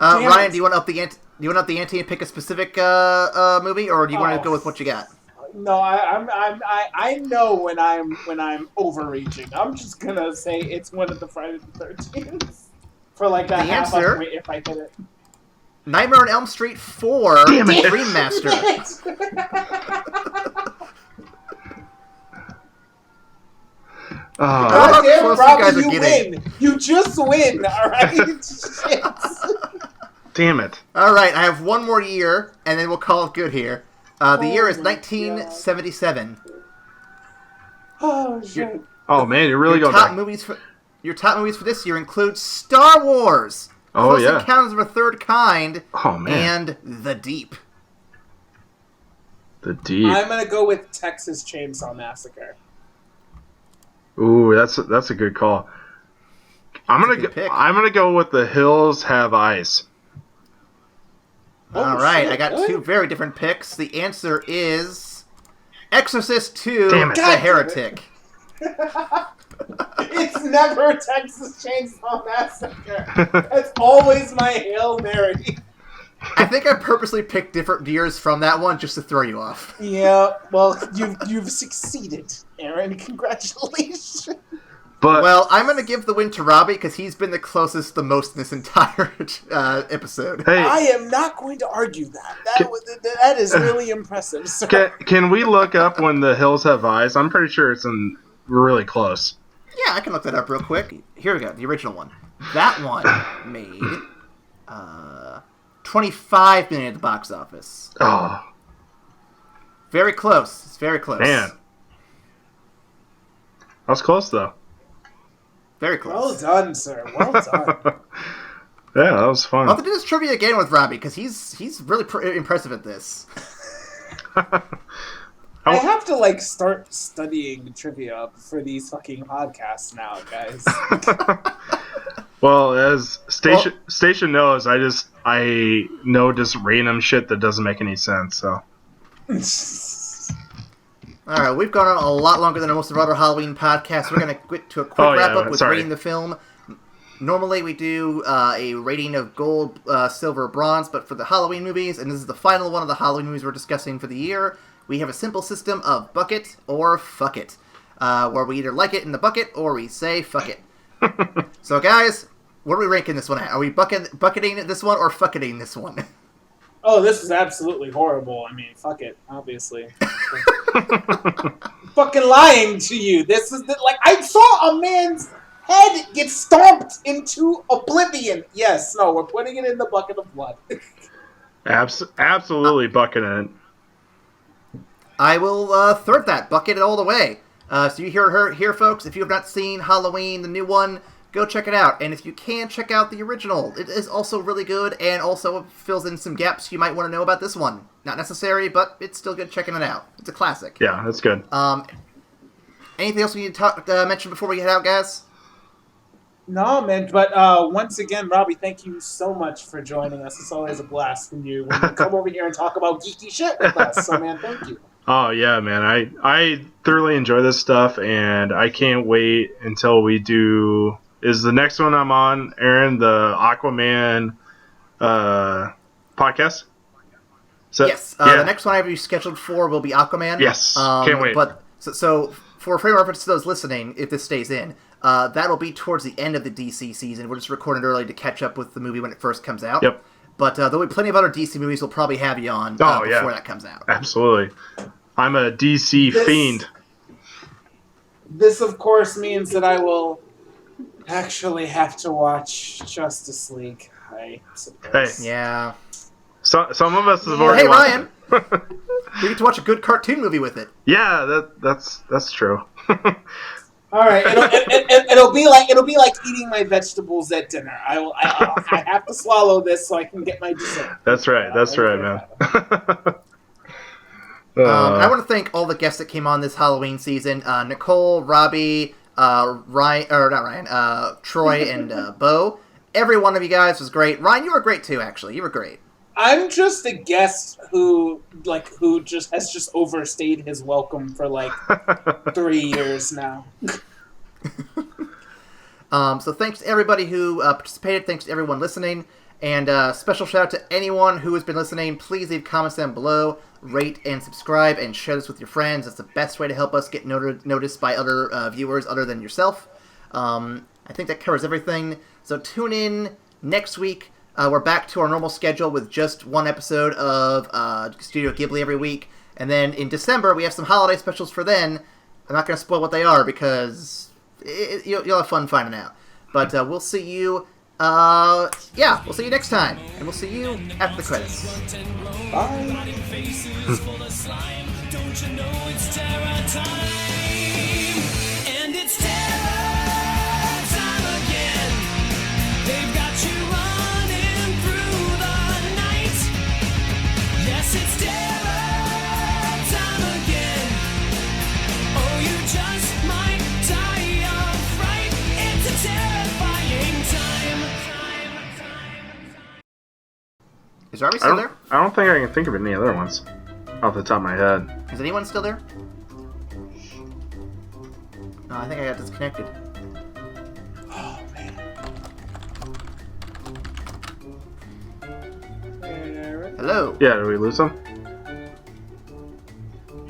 Damn Ryan, it. do you want to up the ante? Do you want to up the ante and pick a specific movie, or do you want to Oh. go with what you got? No, I know when I'm overreaching. I'm just gonna say it's one of the Friday the 13th for like that The half answer- up if I hit it. Nightmare on Elm Street 4 Damn it. Dream Master. God damn, close Robbie, you guys are you getting. win. You just win, alright? Shit. Damn it. All right, I have one more year, and then we'll call it good here. The year is my 1977. Oh, shit. Oh man, you're really Your going top back. movies for this year include Star Wars, Oh, Close yeah. Encounters of a Third Kind, Oh man. and The Deep. The Deep. I'm gonna go with Texas Chainsaw Massacre. Ooh, that's a good call. I'm good pick. gonna go with The Hills Have Eyes. Oh, All right, shit, I got really? two very different picks. The answer is Exorcist 2, Damn it. The God damn it. Heretic. It's never Texas Chainsaw Massacre. That's always my Hail Mary. I think I purposely picked different years from that one just to throw you off. Yeah, well, you've succeeded, Aaron. Congratulations. But Well, I'm going to give the win to Robbie because he's been the closest the most in this entire episode. hey, I am not going to argue that. That is really impressive, sir. can we look up when The Hills Have Eyes? I'm pretty sure it's really close. Yeah, I can look that up real quick. Here we go, the original one. That one made $25 million at the box office. Oh Very close. It's very close. man, that was close though. Very Well close. done, sir. Well done. Yeah, that was I'll fun. have to do this trivia again with Robbie because he's really impressive at this. I have to start studying trivia for these fucking podcasts now, guys. Well, as Station knows, I know just random shit that doesn't make any sense. So All right, we've gone on a lot longer than most of our other Halloween podcasts. We're going to get to a quick Oh, yeah, wrap-up with sorry. rating the film. Normally we do a rating of gold, silver, bronze, but for the Halloween movies, and this is the final one of the Halloween movies we're discussing for the year, we have a simple system of bucket or fuck it, where we either like it in the bucket or we say fuck it. So guys, what are we ranking this one at? Are we bucketing this one or fucketing this one? Oh, this is absolutely horrible. I mean, fuck it, obviously. Fucking lying to you. This is I saw a man's head get stomped into oblivion. Yes, no, we're putting it in the bucket of blood. absolutely bucketing it. I will third that. Bucket it all the way. So you hear here, folks. If you have not seen Halloween, the new one, go check it out. And if you can, check out the original. It is also really good and also fills in some gaps you might want to know about this one. Not necessary, but it's still good checking it out. It's a classic. Yeah, that's good. Anything else we need to mention before we head out, guys? No, man, but once again, Robbie, thank you so much for joining us. It's always a blast when you come over here and talk about geeky shit with us. So, man, thank you. Oh yeah, man. I thoroughly enjoy this stuff, and I can't wait until we do. Is the next one I'm on, Aaron, the Aquaman podcast? Yes. The next one I have you scheduled for will be Aquaman. Yes. Can't wait. But so for frame reference to those listening, if this stays in, that'll be towards the end of the DC season. We're just recording early to catch up with the movie when it first comes out. Yep. But there'll be plenty of other DC movies we'll probably have you on Oh, yeah. before that comes out. Absolutely. I'm a DC fiend. This, of course, means that I will actually have to watch Justice League, I suppose. Hey. Yeah. So, some of us have Well, already hey, watched Ryan. it. We get to watch a good cartoon movie with it. Yeah, that's true. All right, it'll be like eating my vegetables at dinner. I have to swallow this so I can get my dessert. That's right, man. I want to thank all the guests that came on this Halloween season. Nicole, Robbie, Troy, and Bo. Every one of you guys was great. Ryan, you were great too, actually. You were great. I'm just a guest who has overstayed his welcome for 3 years now. So thanks to everybody who participated. Thanks to everyone listening. And special shout out to anyone who has been listening. Please leave comments down below. Rate and subscribe and share this with your friends. That's the best way to help us get noticed by other viewers other than yourself. I think that covers everything. So tune in next week. We're back to our normal schedule with just one episode of Studio Ghibli every week. And then in December, we have some holiday specials for then. I'm not going to spoil what they are because You'll have fun finding out. But we'll see you. We'll see you next time, and we'll see you after the credits. Bye. Faces full of slime. Don't you know it's terror time? And it's terror time again. They've got you running through the night. Yes, it's terror time again. Oh, you just might die of fright. It's a terrifying time. Is Robbie still there? I don't think I can think of any other ones off the top of my head. Is anyone still there? No, I think I got disconnected. Oh, man. Hello? Yeah, did we lose him?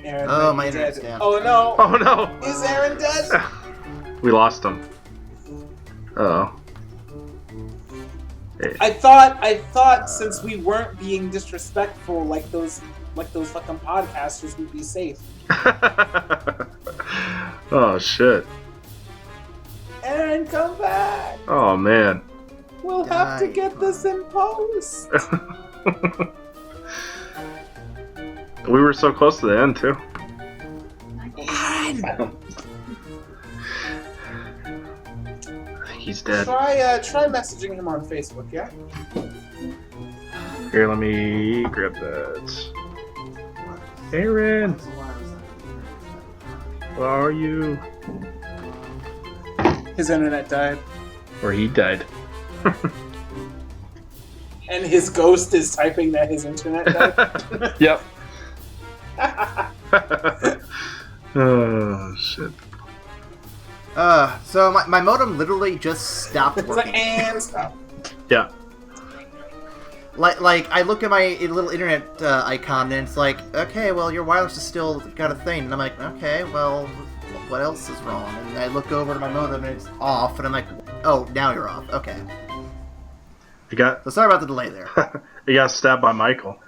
Aaron Oh, might my be internet's dead. down. Oh, no. Oh no! Is Aaron dead? We lost him. Uh-oh. I thought since we weren't being disrespectful like those fucking podcasters, we'd be safe. Oh shit. Aaron, come back. Oh man. We'll have to get this in post. We were so close to the end too. Aaron! He's dead. Try messaging him on Facebook, yeah? Here, let me grab that. Aaron, where are you? His internet died. Or he died. And his ghost is typing that his internet died. Yep. Oh shit. So my modem literally just stopped It's like, working. and stop. Yeah. Like I look at my little internet icon and it's like, okay, well your wireless is still got a thing, and I'm like, okay, well what else is wrong? And I look over to my modem and it's off, and I'm like, oh, now you're off. Okay. You got So sorry about the delay there. you got stabbed by Michael.